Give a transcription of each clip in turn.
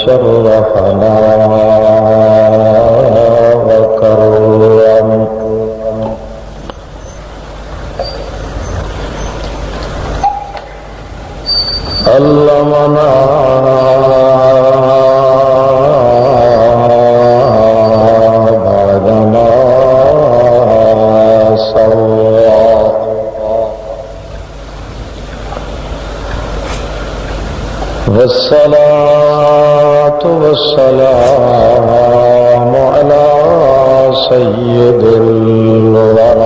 شرفنا وكرم علمنا بعدما سوى والصلاة والسلام على سيد الورى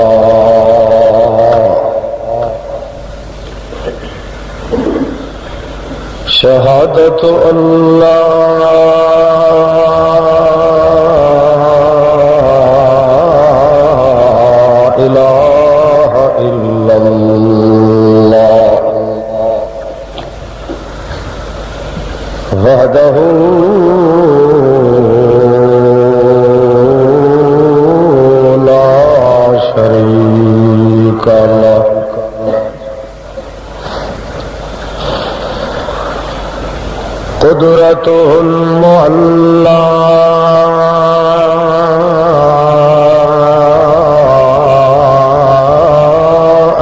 شهادة أن لا إله إلا الله وحده لا شريك له قدرته المعلى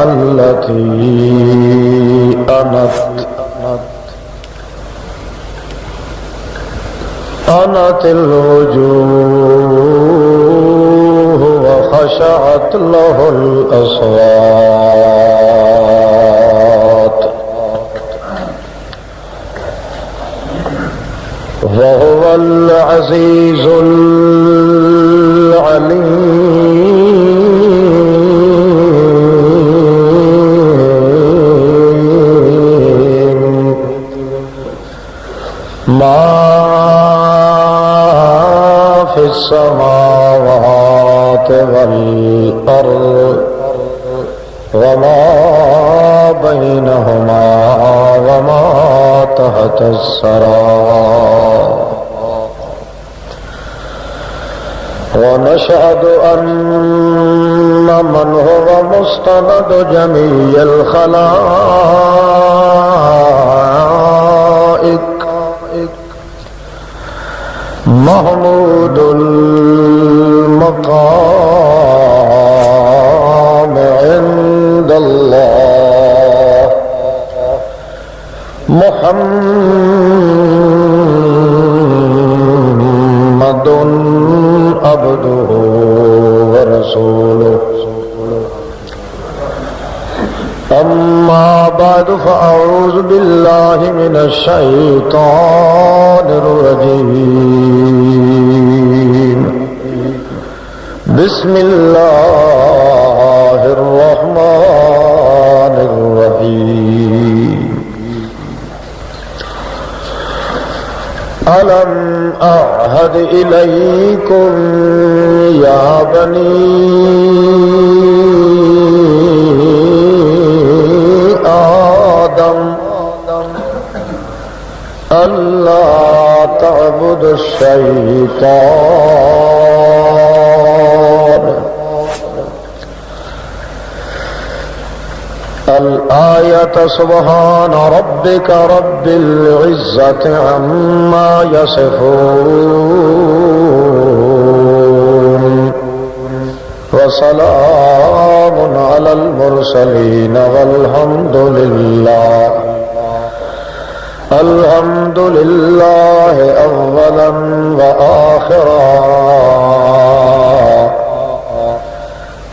التي أنت الوجوه وخشعت له الأصوات وهو العزيز العليم ما في السماوات والأرض وما بينهما وما تحت الثرى ونشهد أن من هو مستند جميع الخلائق محمود المقام عند الله محمد عبده ورسوله أما بعد فأعوذ بالله من الشيطان الرجيم بسم الله الرحمن الرحيم ألم أعهد إليكم يا بني آدم ألا تعبدوا الشيطان الآية سبحان ربك رب العزة عما يصفون وسلام على المرسلين والحمد لله أولا وآخرا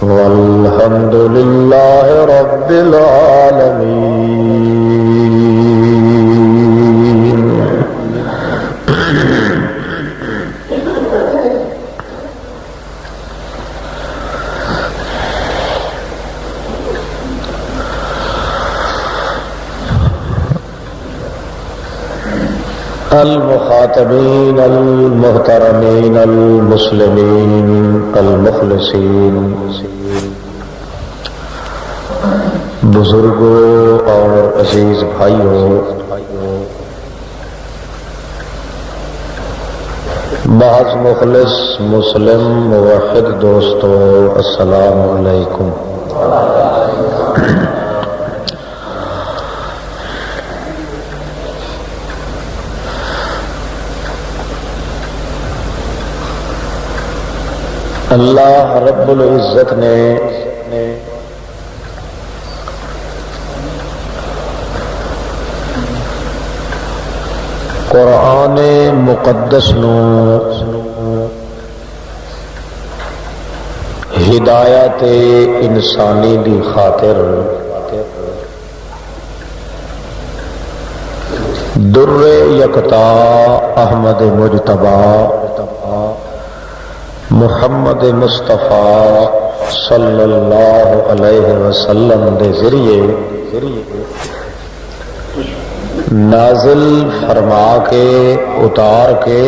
والحمد لله رب العالمين. المخاطبين المحترمين المسلمين المخلصين، بزرگوں اور عزیز بھائیوں، بعض مخلص مسلم موحد دوستوں، السلام علیکم۔ اللہ رب العزت نے قرآن مقدس نو ہدایت انسانی دی خاطر در یکتا احمد مجتبی محمد مصطفیٰ صلی اللہ علیہ وسلم دے ذریعے نازل فرما کے اتار کے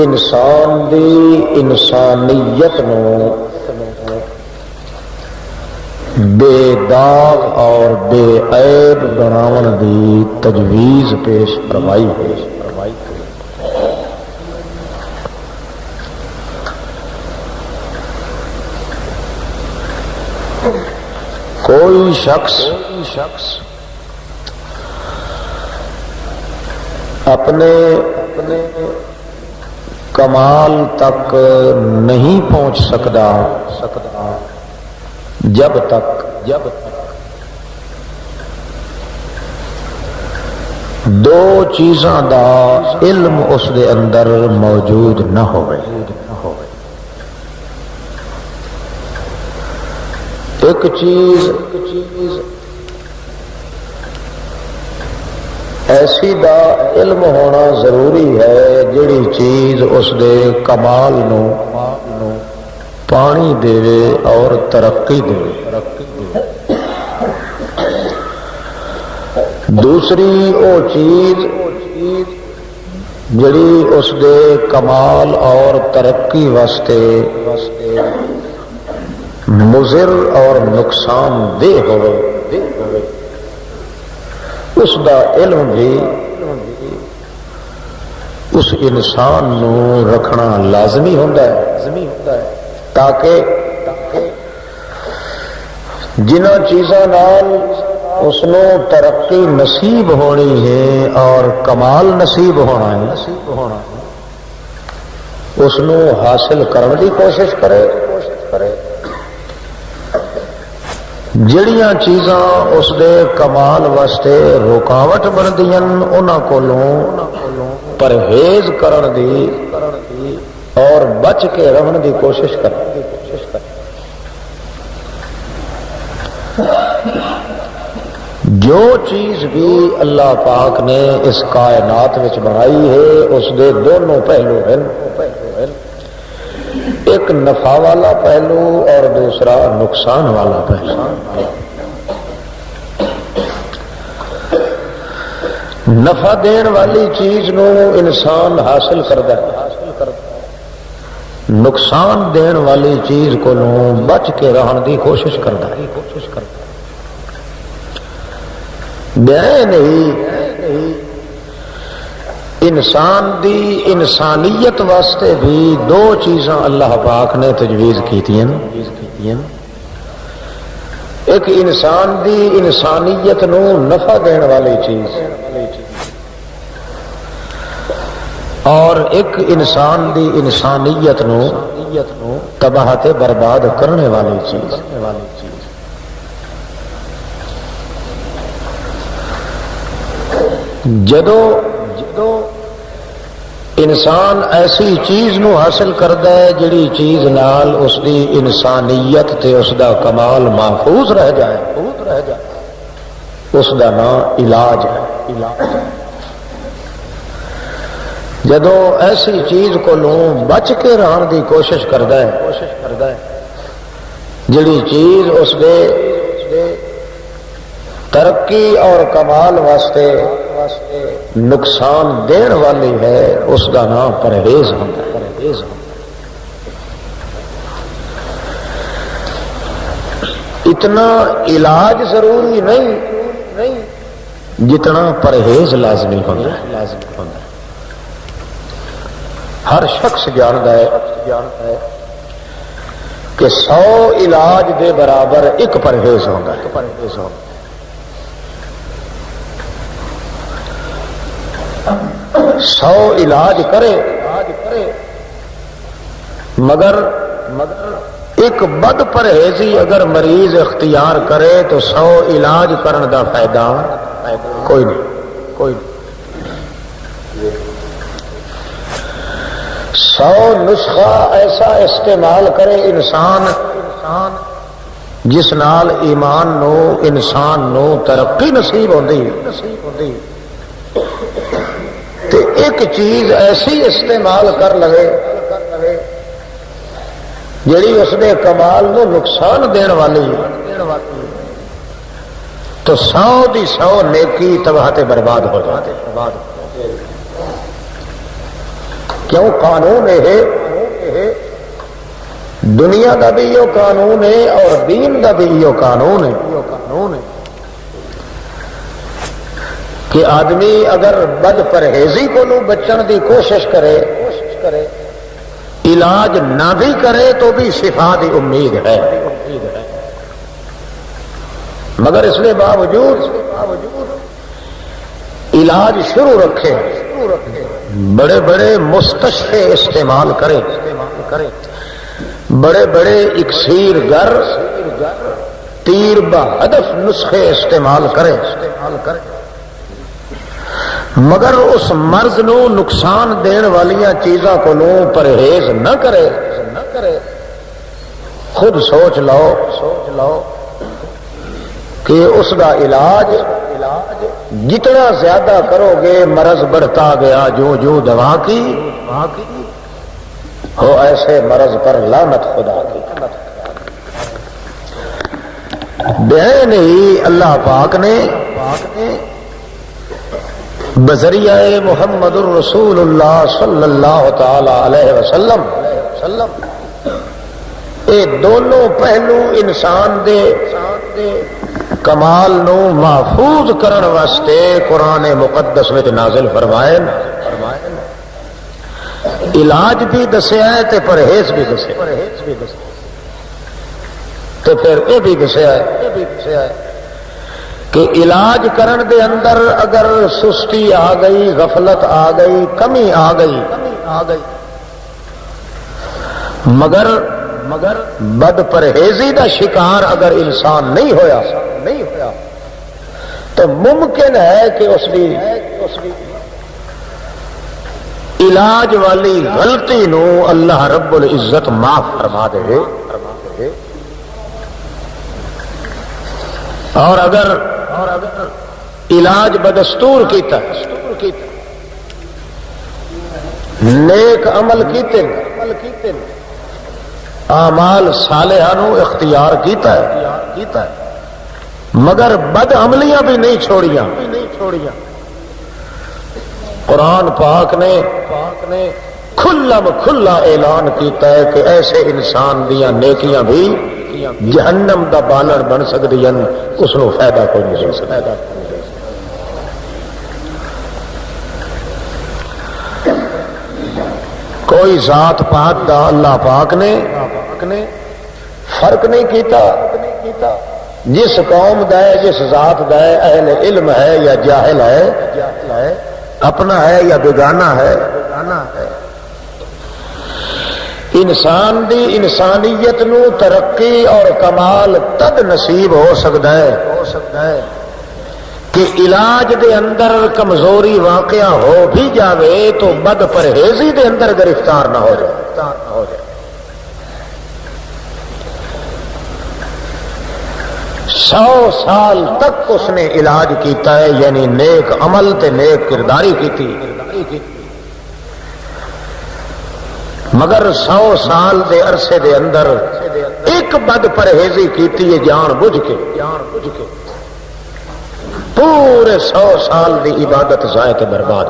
انسان دی انسانیت نو بے داغ اور بے عیب بناون دی تجویز پیش فرمائی ہے۔ کوئی شخص اپنے کمال تک نہیں پہنچ سکتا جب تک دو چیزاں دا علم اس دے اندر موجود نہ ہوئے۔ ایک چیز ایسی دا علم ہونا ضروری ہے جڑی چیز اس دے کمال نو پانی دے اور ترقی دے۔ دوسری او چیز جڑی اس دے کمال اور ترقی واسطے مضر اور نقصان دہ ہوئے، اس دا علم بھی اس انسان نو رکھنا لازمی ہوتا ہے تاکہ جنہ چیزاں نال اس نو ترقی نصیب ہونی ہے اور کمال نصیب ہونا ہے اس نو حاصل کرنے کی کوشش کرے۔ جڑیاں چیزاں اس دے کمال واسطے رکاوٹ بندیاں انہاں کولوں پرہیز کرن دی اور بچ کے رہن دی کوشش کر۔ جو چیز بھی اللہ پاک نے اس کائنات وچ بنائی ہے اس دے دونوں پہلو ہیں، ایک نفع والا پہلو اور دوسرا نقصان والا پہلو۔ نفع دین والی چیز نو انسان حاصل کرتا ہے، نقصان دین والی چیز کو بچ کے رہن دی کوشش کرتا ہے۔ نہیں انسان دی انسانیت واسطے بھی دو چیزاں اللہ پاک نے تجویز کیتیاں، ایک انسان دی انسانیت نو نفع دین والی چیز اور ایک انسان دی انسانیت نو تباہ تے برباد کرنے والی چیز۔ جدو انسان ایسی چیز نو حاصل کرتا ہے جڑی چیز نال اس دی انسانیت تے اس دا کمال محفوظ رہ جائے، اس دا نام علاج ہے۔ جدو ایسی چیز کو بچ کے رہن دی کوشش کرتا ہے جڑی چیز اس دے ترقی اور کمال واسطے نقصان دین والی ہے، اس کا نام پرہیز ہوتا ہے۔ اتنا علاج ضروری نہیں جتنا پرہیز لازمی ہوتا ہے۔ ہر شخص جانتا ہے کہ 100 علاج دے برابر ایک پرہیز ہوتا ہے۔ 100 علاج کرے مگر ایک بد پرہیزی اگر مریض اختیار کرے تو 100 علاج کرن دا فائدہ کوئی نہیں 100 نسخہ ایسا استعمال کرے انسان جس نال ایمان نو انسان نو ترقی نصیب ہوندی تے ایک چیز ایسی استعمال کر لگے جڑی اس نے کمال نو نقصان دین والی تو 100 دی 100 نیکی تباہ تے برباد ہو جاتے کیوں قانون ہے دنیا دا بھی یہ قانون ہے اور دین دا بھی یہ قانون ہے کہ آدمی اگر بد پرہیزی کو بچن دی کوشش کرے علاج نہ بھی کرے تو بھی شفا دی امید ہے مگر اس کے باوجود علاج شروع رکھے بڑے بڑے مستشفے استعمال کرے بڑے بڑے اکسیر گر تیر بہدف نسخے استعمال کرے مگر اس مرض نو نقصان دین والیاں چیزاں کو پرہیز نہ کرے خود سوچ لو کہ اس کا علاج جتنا زیادہ کرو گے مرض بڑھتا گیا جو دوا کی ہو ایسے مرض پر لعنت خدا کی بہن ہی اللہ پاک نے بذریعہ محمد الرسول اللہ صلی اللہ تعالی علیہ وسلم اے دونوں پہلو انسان دے کمال نو محفوظ کرن واسطے قرآن مقدس میں نازل فرمائے علاج بھی دسیا ہے تے پرہیز بھی دسیا تو پھر یہ بھی دسیا ہے کہ علاج کرن دے اندر اگر سستی آ گئی غفلت آ گئی کمی آ گئی مگر بد پرہیزی دا شکار اگر انسان نہیں ہویا تو ممکن ہے کہ اس بھی علاج والی غلطی نو اللہ رب العزت معاف فرما دے اور اگر علاج بدستور کیتا نیک عمل کیتے اعمال صالحہ نو اختیار کیتا ہے مگر بد عملیاں بھی نہیں چھوڑیاں قرآن پاک نے کھلا اعلان کیتا ہے کہ ایسے انسان دیاں نیکیاں بھی جہنم دا بالر بن سکتی ہیں اس نو فائدہ کوئی نہیں سکتا کوئی ذات پات دا اللہ پاک نے فرق نہیں کیتا جس قوم دا ہے جس ذات دا ہے اہل علم ہے یا جاہل ہے اپنا ہے یا بیگانہ ہے انسان دی انسانیت نو ترقی اور کمال تد نصیب ہو سکتا ہے کہ علاج دے اندر کمزوری واقعہ ہو بھی جاوے تو بد پرہیزی دے اندر گرفتار نہ ہو جائے 100 سال تک اس نے علاج کیتا ہے یعنی نیک عمل تے نیک کرداری کی مگر 100 سال دے عرصے دے اندر ایک بد پرہیزی کیتی ہے جان بوجھ کے پورے 100 سال دی عبادت ضائع تے برباد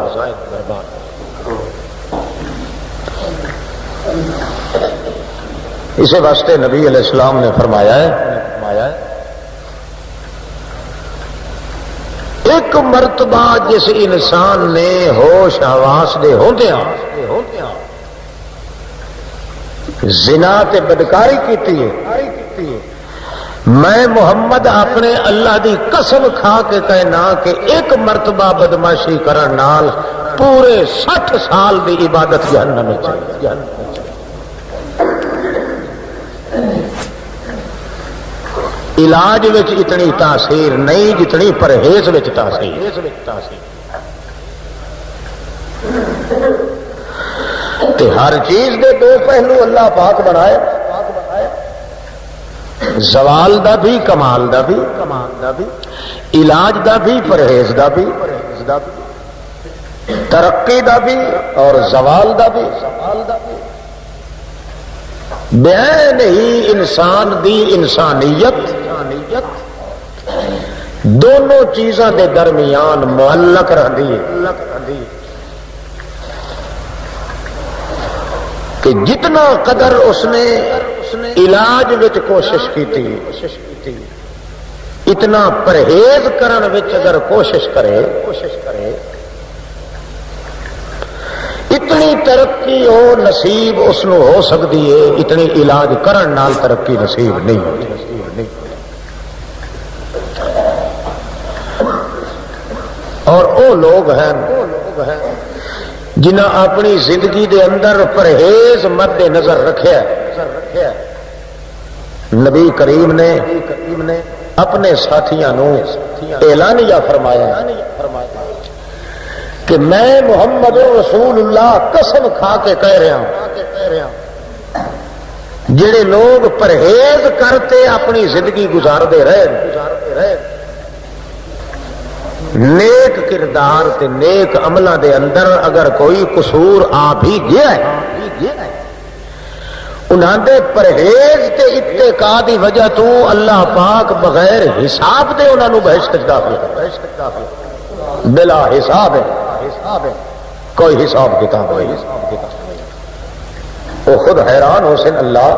اسی واسطے نبی علیہ السلام نے فرمایا ہے ایک مرتبہ جس انسان نے ہوش حواس دے ہوندیاں زنا تے بدکاری کیتی ہے میں محمد اپنے اللہ دی قسم کھا کے کہنا کہ ایک مرتبہ بدماشی کرن نال پورے 60 سال دی عبادت جہنم میں چلی. علاج وچ اتنی تاثیر نہیں جتنی پرہیز وچ تاثیر. تے ہر چیز دے دو پہلو اللہ پاک بنائے، زوال دا بھی کمال دا بھی، علاج دا بھی پرہیز دا بھی، ترقی دا بھی اور زوال دا بھی. بیان ہی انسان دی انسانیت دونوں چیزاں دے درمیان معلق رہندی ہے کہ جتنا قدر اس نے علاج وچ کوشش کی اتنا پرہیز کرن وچ اگر کوشش کرے اتنی ترقی ہو نصیب اس نو ہو سکتی ہے، اتنی علاج کرن نال ترقی نصیب نہیں ہوتی. اور وہ لوگ ہیں جنہاں اپنی زندگی دے اندر پرہیز مد نظر رکھیا. نبی کریم نے اپنے ساتھیاں نو اعلانیہ فرمایا کہ میں محمد رسول اللہ قسم کھا کے کہہ رہا ہوں جڑے لوگ پرہیز کرتے اپنی زندگی گزارتے رہے نیک کردار تے نیک عملہ دے اندر اگر کوئی قصور آ بھی گیا ہے انہاں دے پرہیز تے اتقاء دی وجہ تو اللہ پاک بغیر حساب دے انہاں نو بہشت داخل بلا حساب ہے، کوئی حساب کتاب نہیں. وہ خود حیران ہو سن اللہ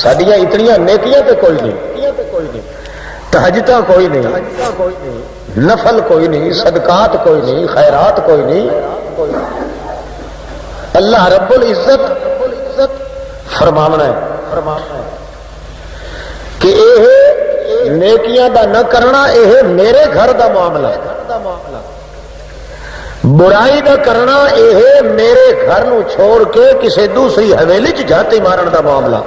ساڈیاں اتنیاں نیکیاں تے کوئی نہیں، تہجداں کوئی نہیں، نفل کوئی نہیں، صدقات کوئی نہیں، خیرات کوئی نہیں. اللہ رب العزت فرماونا ہے کہ یہ نیکیاں دا نہ کرنا یہ میرے گھر دا معاملہ ہے، برائی دا کرنا یہ میرے گھر نو چھوڑ کے کسی دوسری حویلی چ جھاتی مارن دا معاملہ.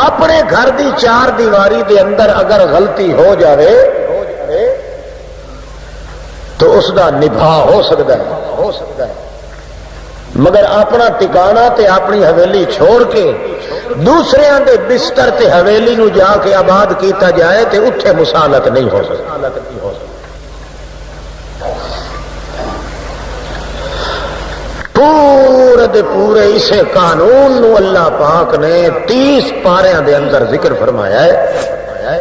اپنے گھر دی چار دیواری دے اندر اگر غلطی ہو جاوے تو اس دا نبھا ہو سکتا ہے، مگر اپنا ٹکانا تے اپنی حویلی چھوڑ کے دوسرے دے بستر تے حویلی نو جا کے آباد کیتا جائے تے اتھے مسالت نہیں ہو سکتی. پورے دے پورے اسے قانون نو اللہ پاک نے 30 پاریاں دے اندر ذکر فرمایا ہے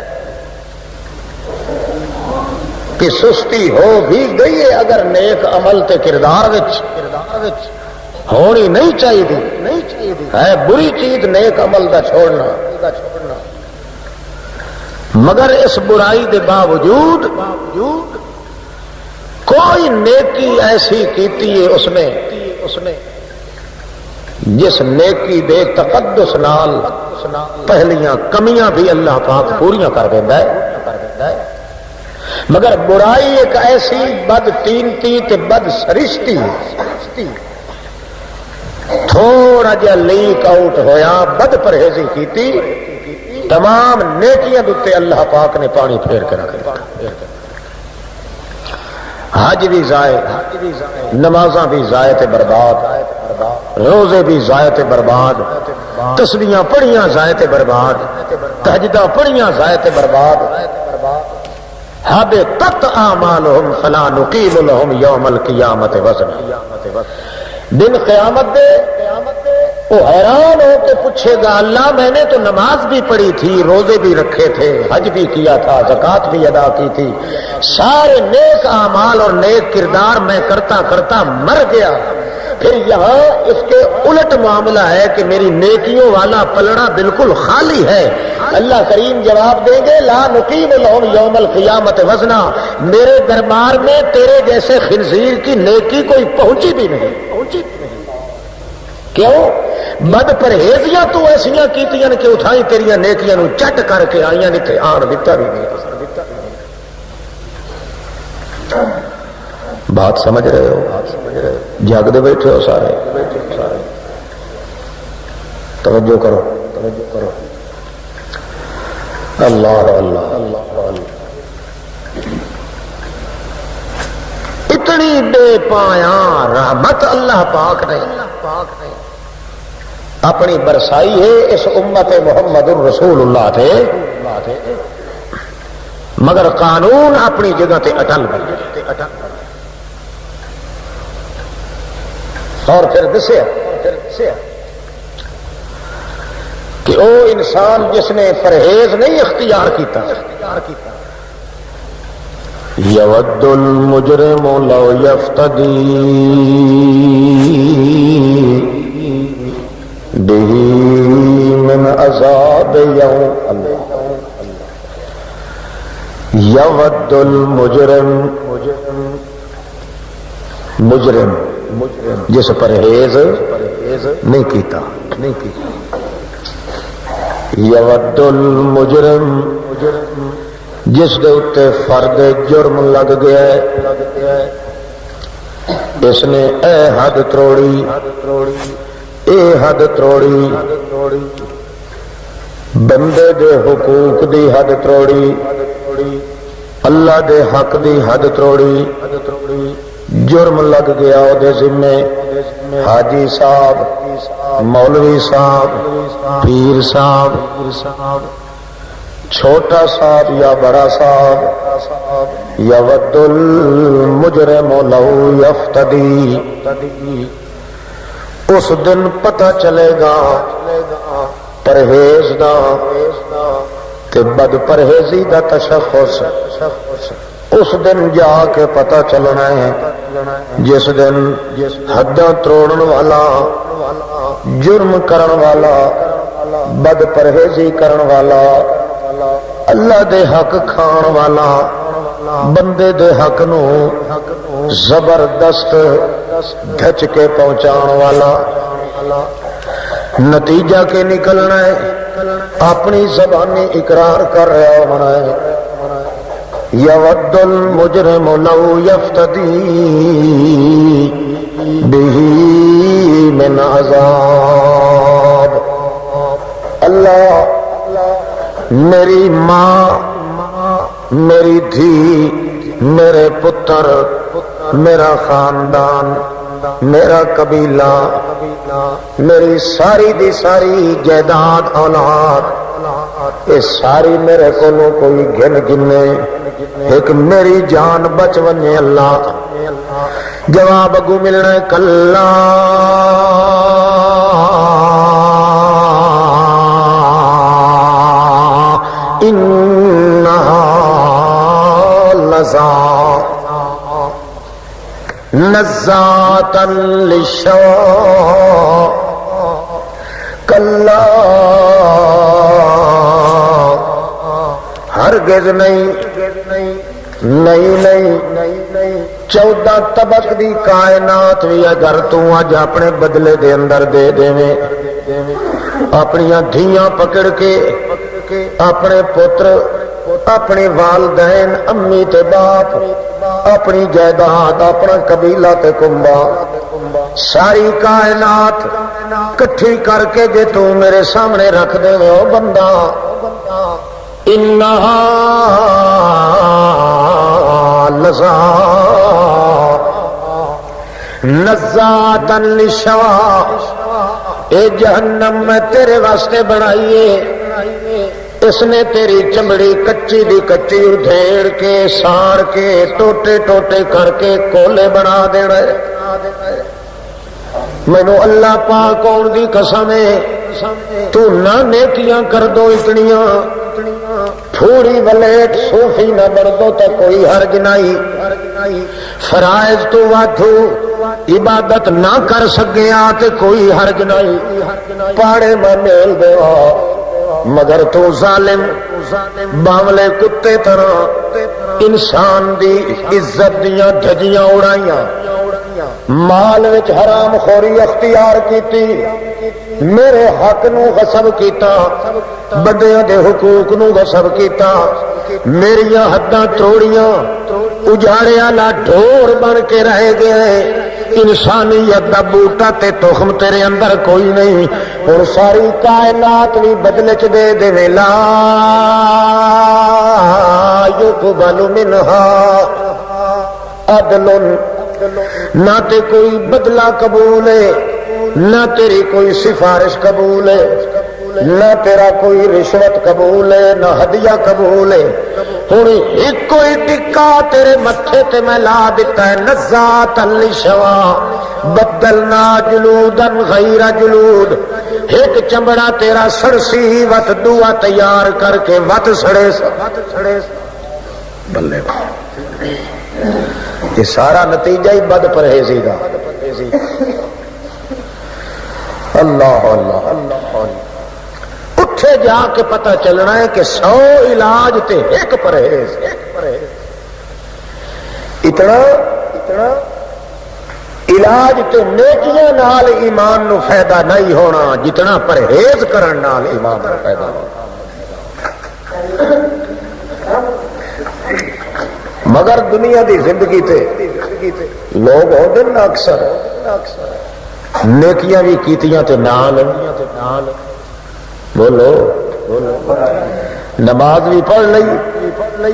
کہ سستی ہو بھی گئی ہے اگر نیک عمل تے کردار وچ ہونی نہیں چاہیے ہے بری چیز نیک عمل دا چھوڑنا، مگر اس برائی دے باوجود کوئی نیکی ایسی کیتی ہے اس نے جس نیکی دے تقدس نال پہلیاں کمیاں بھی اللہ پاک پوریاں کر دیندا ہے، مگر برائی ایک ایسی بد تینتی تے بد سرشتی تھوڑا جا لیک آؤٹ ہویا بد پرہیزی کیتی تمام نیکیاں دے اللہ پاک نے پانی پھیر کے رکھ دیا. حج بھی ضائع، نمازاں بھی ضائع تے برباد، روزے بھی ضائع تے برباد، تسبیحاں پڑھیاں ضائع تے برباد، تہجداں پڑھیاں ضائع تے برباد. حبطت اعمالهم فلا نقیم لهم یوم القیامت وزنا. دن قیامت دے وہ حیران ہو کے پوچھے گا اللہ میں نے تو نماز بھی پڑھی تھی، روزے بھی رکھے تھے، حج بھی کیا تھا، زکوٰۃ بھی ادا کی تھی، سارے نیک اعمال اور نیک کردار میں کرتا کرتا مر گیا. پھر یہاں اس کے الٹ معاملہ ہے کہ میری نیکیوں والا پلڑا بالکل خالی ہے. اللہ کریم جواب دیں گے لا نقیم لہم یوم القیامت وزنا، میرے دربار میں تیرے جیسے خنزیر کی نیکی کوئی پہنچی بھی نہیں. کیوں؟ بد پرہیزیاں تو ایسیاں کیتیاں کہ اٹھائی تیریاں نیکیاں نو چٹ کر کے آئیاں نہیں تھے آن دیتا بھی نہیں. بات سمجھ رہے ہو؟ جاگتے بیٹھے ہو سارے؟ توجہ کرو، توجہ کرو۔ اللہ اللہ اللہ اللہ، اتنی بے پایا رحمت اللہ پاک نے اپنی برسائی ہے اس امت محمد الرسول اللہ تھے، مگر قانون اپنی جگہ تے اٹل بنے۔ اور پھر دسیا کہ وہ انسان جس نے پرہیز نہیں اختیار کیتا، یود المجرم لو یفتدی بہ من عذاب یوم، یود المجرم، مجرم جس پرہیز نہیں کیتا، یود المجرم جس دے اتے فرد جرم لگ گیا ہے، اس نے اے حد تروڑی، اے حد تروڑی، بندے دے حقوق دی حد تروڑی، اللہ دے حق دی حد تروڑی، جرم لگ گیا او دے ذمے، حاجی صاحب، مولوی صاحب، پیر صاحب، چھوٹا صاحب یا بڑا صاحب، یود المجرم لو یفتدی، اس دن پتہ چلے گا پرہیز دا تے بد پرہیزی دا تشخص، اس دن جا کے پتہ چلنا ہے جس دن حداں توڑن والا، جرم کرن والا، بد پرہیزی کرن والا، اللہ دے حق کھان والا، بندے دے حق نو زبردست دھچ کے پہنچان والا، نتیجہ کے نکلنا ہے اپنی زبانی اقرار کر رہا ہونا ہے، یود المجرم لو یفتدی بہ من عذاب۔ اللہ میری ماں، میری دھی، میرے پتر، میرا خاندان، میرا قبیلہ، میری ساری دی ساری جائیداد اولاد، یہ ساری میرے کو کوئی گن گنے ایک میری جان بچ ونجے اللہ، جواب اگو ملنا کلا انہا لظا نزاتا للشوا، کلا ہرگز نہیں، نہیں 14 طبق دی کائنات بھی اگر تو اج اپنے بدلے دے اندر دے دیں، اپنی دھیاں پکڑ کے اپنے پتر، اپنے والدین، امی تے باپ، اپنی جائیداد، اپنا قبیلہ تے کنبا، ساری کائنات کٹھی کر کے جے تو میرے سامنے رکھ دے او بندہ، انہا لظا نزاتا للشوا، اے جہنم میں تیرے واسطے بنائیے، اس نے تیری چمڑی کچی دی کچی ادھیڑ کے ساڑ کے ٹوٹے ٹوٹے کر کے کولے بنا دینا ہے۔ مینو اللہ پاک کون دی قسم ہے تو نہ نیکیاں کر دو اتنیاں، تھوڑی ولیٹ صوفی نہ بڑھ دو تو کوئی حرج نہیں، فرائض تو وادھو عبادت نہ کر سکیا تے کوئی حرج نہیں، پاڑے میں میل دے مگر تو ظالم باولے کتے طرح انسان دی عزت دیاں دھجیاں اڑائیاں، مال وچ حرام خوری اختیار کیتی، میرے حق نو غصب کیتا، بندیاں دے حقوق نو غصب کیتا، میریاں حداں توڑیاں اجاڑیا لا ڈھور بن کے رہ گئے انسانیت دا بوٹا تے تخم تیرے اندر کوئی نہیں اور ساری کائنات بھی بدلے چ دے دے ویلا یقبل منہا عدل نہ تے کوئی بدلہ قبول ہے نہ تیری کوئی سفارش قبول ہے نہ تیرا کوئی رشوت قبول ہے نہ ہدیہ قبول ہے ہن ایک کوئی ٹکا تیرے متھے تے میں لا دیتا ہے نزات للشوا بدلنا جلودا غیر جلود ایک چمڑا تیرا سڑسی وت دعا تیار کر کے وت سڑے بلے یہ سارا نتیجہ ہی بد پرہیزی کا اللہ اللہ اللہ اٹھے جا کے پتہ چلنا ہے کہ 100 علاج تے ایک پرہیز اتنا علاج تے نیکیاں نال ایمان نو فائدہ نہیں ہونا جتنا پرہیز کرن نال ایمان نو فائدہ ہونا مگر دنیا دی زندگی تے لوگ ہوندے نا اکثر نیکیاں بھی کیتیاں تے نال بولو نماز بھی پڑھ لئی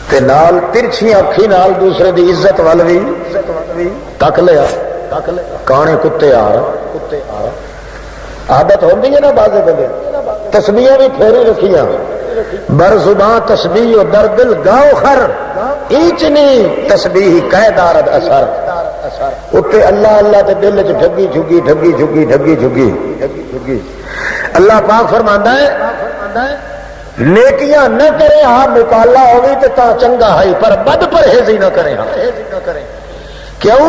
تے نال ترچھی اکھی نال دوسرے دی عزت وال بھی تک لیا کانے کتے آ عادت ہوندی ہے نا بازے بندے تسبیحاں بھی پھیری رکھیاں بر زباں تسبیح و در دل گاؤ خر اینچ نہیں تسبیح کہہ دارد اثر اتے اللہ اللہ تے دل چ ٹھگی جھگی ٹھگی جھگی ٹھگی جھگی اللہ پاک فرماندا ہے نیکیاں نہ کرے ہاں مکالا ہوگی تو تا چنگا ہے پر بد پرہیزی نہ کرے کیوں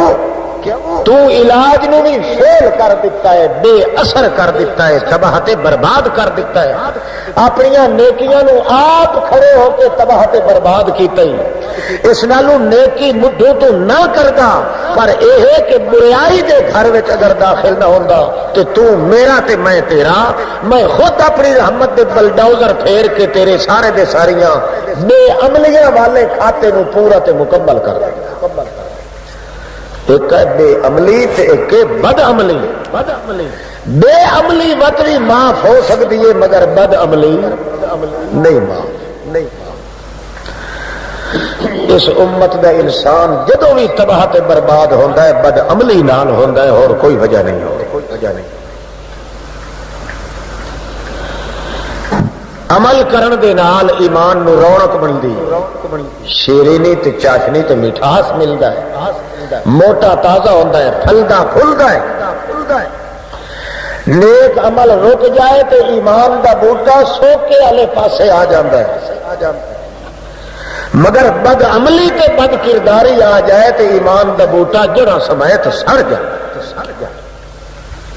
تو علاج نو بھی فیل کر دیتا ہے بے اثر کر دیتا ہے تباہ تے برباد کر دیتا ہے اپنی نیکیاں نو آپ کھڑے ہو کے تباہ تے برباد کیتا ہی اس نالوں نیکی مڈھو تو نہ کردا پر اے ہے کہ بریائی دے گھر وچ اگر داخل نہ ہوندا تے تو میرا تے میں تیرا میں خود اپنی رحمت دے بلڈوزر پھیر کے تیرے سارے دے ساریاں بے عملیاں والے کھاتے نو پورا تے مکمل کر دے ایک ہے بے عملی تے ایک ہے بد عملی بے عملی وقت بھی معاف ہو سکتی ہے مگر بد عملی نہیں معاف اس امت دا انسان جدو بھی تباہ تے برباد ہوتا ہے بد عملی نال ہوتا ہے اور کوئی وجہ نہیں ہوتی عمل کرن دے نال ایمان نو رونق بندی شیرینی تے چاشنی تے مٹھاس ملدا ہے موٹا تازہ ہوتا ہے پھلدا پھلدا ہے نیک عمل رک جائے تو ایمان دا بوٹا سوکے والے پاسے آ جاتا ہے مگر بد عملی تے بد کرداری آ جائے تو ایمان دا بوٹا جڑا سمیت سڑ جائے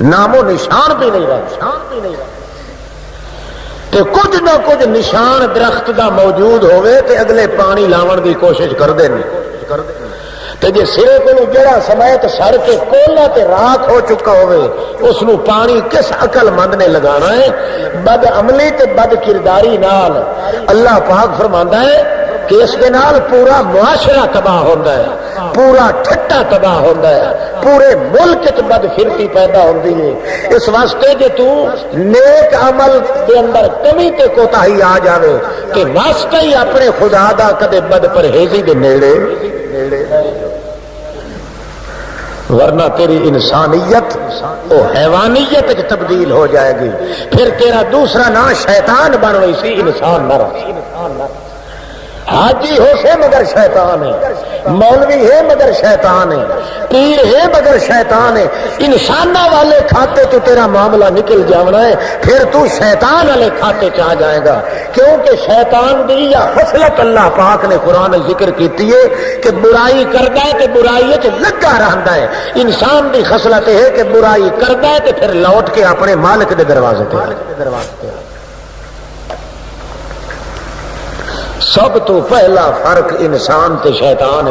نام و نشان بھی نہیں رہا تے کچھ نہ کچھ نشان درخت دا موجود ہوئے تے اگلے پانی لاون دی کوشش کر دیں تے جے سرے کو جڑا سمیت سڑ کے کولا تے راکھ ہو چکا ہوئے اس نو پانی کس عقل مند نے لگانا ہے بد عملی تے بد کرداری نال اللہ پاک فرماندا ہے کہ اس کے نال پورا معاشرہ تباہ ہوتا ہے پورا ٹھٹا تباہ ہوتا ہے پورے ملک چ بد فرقی پیدا ہوتی ہے اس واسطے جے تو نیک عمل دے اندر کمی تے کوتاہی آ جاوے کہ واسطہ ہی اپنے خدا دا کدے بد پرہیزی دے نیڑے ورنہ تیری انسانیت وہ حیوانیت کی تبدیل ہو جائے گی پھر تیرا دوسرا نام شیطان بن گئی سی انسان نہ حاجی ہو سے مگر شیطان ہے مولوی ہے مگر شیطان ہے پیر ہے مگر شیطان ہے انسانہ والے کھاتے تو تیرا معاملہ نکل جانا ہے پھر تو شیطان والے کھاتے چاہ جائے گا کیونکہ شیطان دی یا خصلت اللہ پاک نے قرآن ذکر کیتی ہے کہ برائی کردا ہے کہ برائی وچ لگا رہندا ہے انسان دی خصلت ہے کہ برائی کردا ہے تے پھر لوٹ کے اپنے مالک دے دروازے تے سب تو پہلا فرق انسان تے شیطان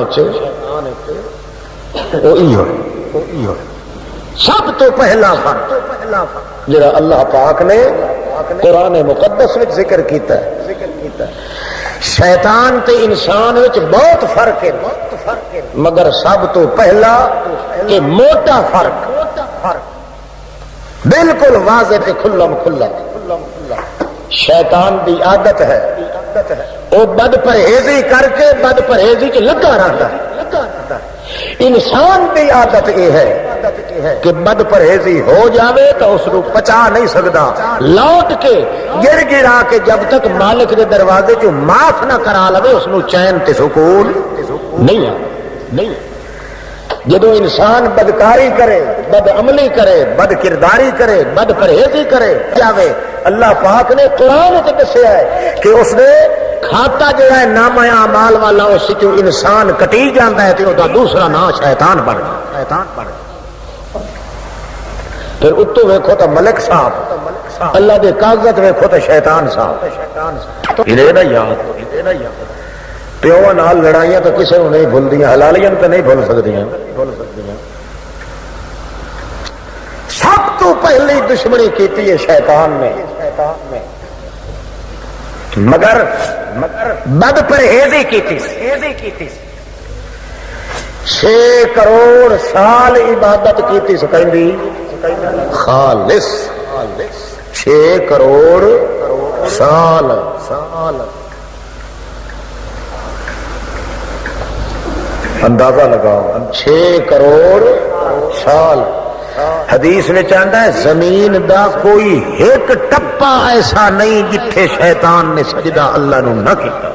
سب تو پہلا فرق جڑا اللہ پاک نے قرآن مقدس میں ذکر کیتا ہے شیطان تے انسان وچ بہت فرق ہے، مگر سب تو پہلا کہ موٹا فرق بالکل واضح تے کھلم کھلا، شیطان دی عادت ہے وہ بد پرہیزی کر کے بد پرہیزی چ لگا رہتا ہے۔ انسان کی عادت یہ ہے کہ بد پرہیزی ہو جاوے تو اس کو پچا نہیں سکتا، لوٹ کے گر گرا کے جب تک مالک دے دروازے چ معاف نہ کرا لے اس کو چین تے سکون نہیں۔ جدو انسان بدکاری کرے، بد عملی کرے، بد کرداری کرے، بد پرہیزی کرے جاوے، اللہ پاک نے قرآن تے دسیا ہے کہ اس نے کھاتا جو ہے نامہ اعمال والا اس چ انسان کٹی جاتا ہے تو دا دوسرا نام شیطان بن گیا۔ پھر اتو ویکھو تو ملک صاحب، اللہ دے کاغذات ویکھو تو شیطان صاحب۔ انہیں نہ یاد پیو نال لڑائیاں تو کسی کو نہیں بھولدیاں، حلالیاں تو نہیں بھول سکدیاں۔ سب تو پہلی دشمنی کیتی ہے شیطان نے، مگر بد پرہیزی کیتی۔ 6 کروڑ سال عبادت کیتی سکندی خالص، 6 کروڑ سال۔ اندازہ لگاؤ 6 کروڑ سال۔ حدیث میں چاہتا ہے زمین دا کوئی ایک ٹپا ایسا نہیں جتھے شیطان نے سجدہ اللہ نو نہ کیتا۔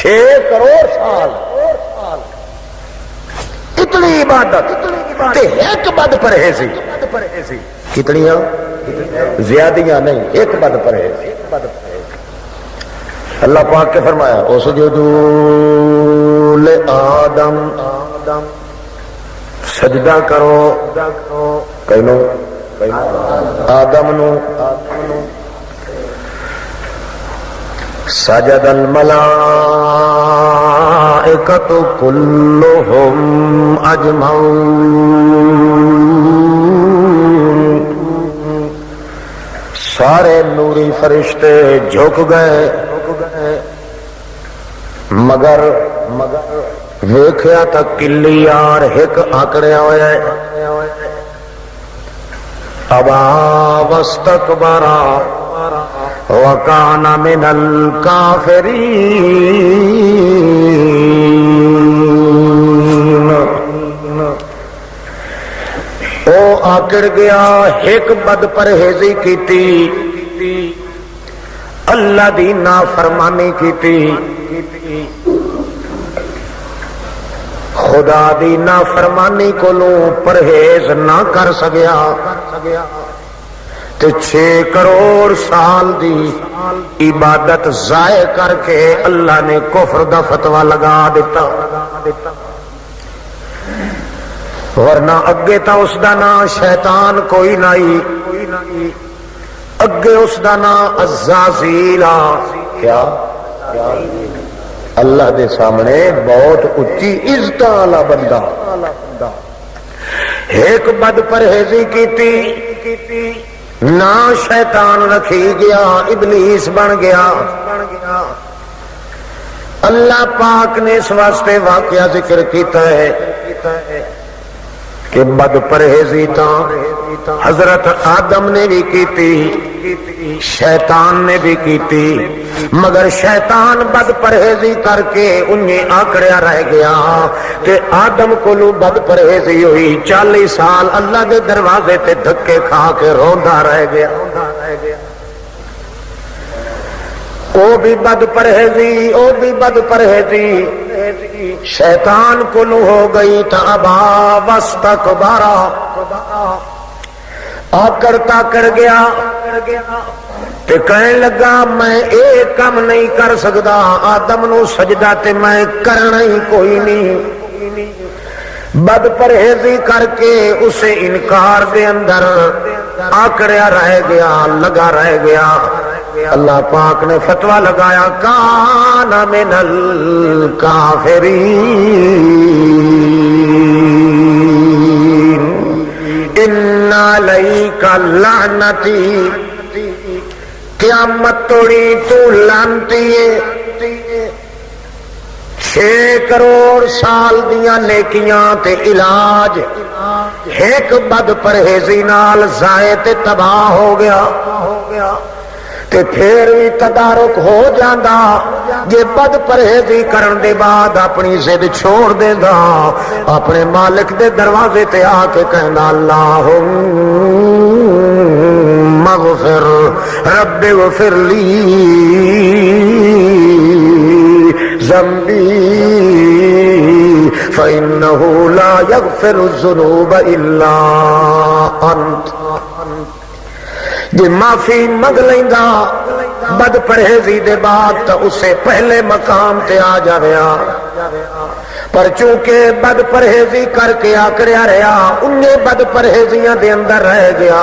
6 کروڑ سال اتنی عبادت تے ایک بد پرہیزی، کتنیاں زیادیاں نہیں، ایک بد پرہیزی۔ اللہ پاک کے فرمایا اسجدوا لآدم، سجدہ کرو کہنو آدم نو۔ سجد الملائکۃ کلھم اجمعون، سارے نوری فرشتے جھک گئے، مگر ویکھیا تا کلی یار ایک آکڑیا ہویا ہے۔ ابا واستکبر وکان من الکافرین، او آکڑ گیا، ایک بد پرہیزی کیتی، اللہ دی نافرمانی کیتی، خدا دی نافرمانی کولو پرہیز نہ کر سکیا تے 6 کروڑ سال دی عبادت ضائع کر کے اللہ نے کفر دا فتویٰ لگا دیتا۔ ورنہ اگے تا اس دا نام شیطان کوئی نہیں، اگے اس دا نام عزازیل، کیا اللہ دے سامنے بہت اچھی عزت والا بندہ۔ ایک بد پرہیزی کیتی، نہ شیطان رکھی گیا، ابلیس بن گیا۔ اللہ پاک نے اس واسطے واقعہ ذکر کیتا ہے کہ بد پرہیزی تا حضرت آدم نے بھی کیتی، شیطان نے بھی کیتی، مگر شیطان بد پرہیزی کر کے انہیں آکڑیا رہ گیا تے آدم کولو بد پرہیزی ہوئی، 40 سال اللہ دے دروازے تے دھکے کھا کے روندا رہ گیا۔ او بھی بد پرہیزی شیطان کولو ہو گئی تا ابا واستکبر، آکڑتا کر گیا تے کہنے لگا میں ایک کم نہیں کر سکتا، آدم نو سجدہ تے میں کرنا ہی کوئی نہیں۔ بد پرہیزی کر کے اسے انکار دے اندر آکڑیا رہ گیا، لگا رہ گیا۔ اللہ پاک نے فتویٰ لگایا کان من الکافرین ان علیک لعنتی قیامت توڑی تو لانتی 6 کروڑ سال دیاں نیکیاں تے علاج ایک بد پرہیزی نال ضائع تے تباہ ہو گیا تے پھر بھی تدارک ہو جاندا جے بد پرہیزی کرن دے بعد اپنی ضد چھوڑ دیندا اپنے مالک دے دروازے تے آ کے کہنا اللہم اغفر رب اغفر لی ذنبی فإنه لا يغفر الذنوب إلا أنت جی معافی منگ لیندا بد پرہیزی دے بعد تو اسے پہلے مقام تے آ جاویا پر چونکہ بد پرہیزی کر کے آکڑیا رہا انہیں بد پرہیزیاں دے اندر رہ گیا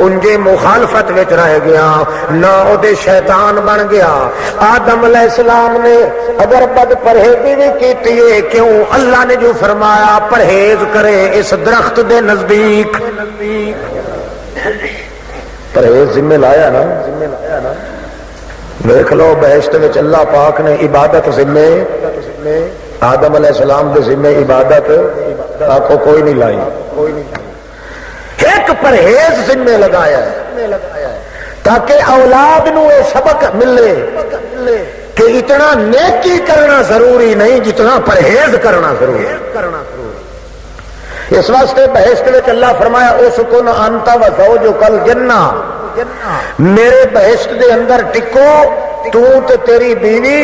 انجے مخالفت وچ رہ گیا نہ او دے شیطان بن گیا آدم علیہ السلام نے اگر بد پرہیزی بھی کیتی ہے کیوں اللہ نے جو فرمایا پرہیز کرے اس درخت دے نزدیک پرہیز ذمہ لایا نا دیکھ لو بہشت وچ اللہ پاک نے عبادت ذمہ آدم علیہ السلام دے ذمہ عبادت آنکھوں کوئی نہیں لائی ایک پرہیز ذمہ لگایا ہے تاکہ اولاد نو یہ سبق ملے کہ اتنا نیکی کرنا ضروری نہیں جتنا پرہیز کرنا ضروری اس واسطے بہشت میں اللہ فرمایا اسکن انت و زوجک الجنہ میرے بہشت دے اندر ٹکو تو تے تیری بیوی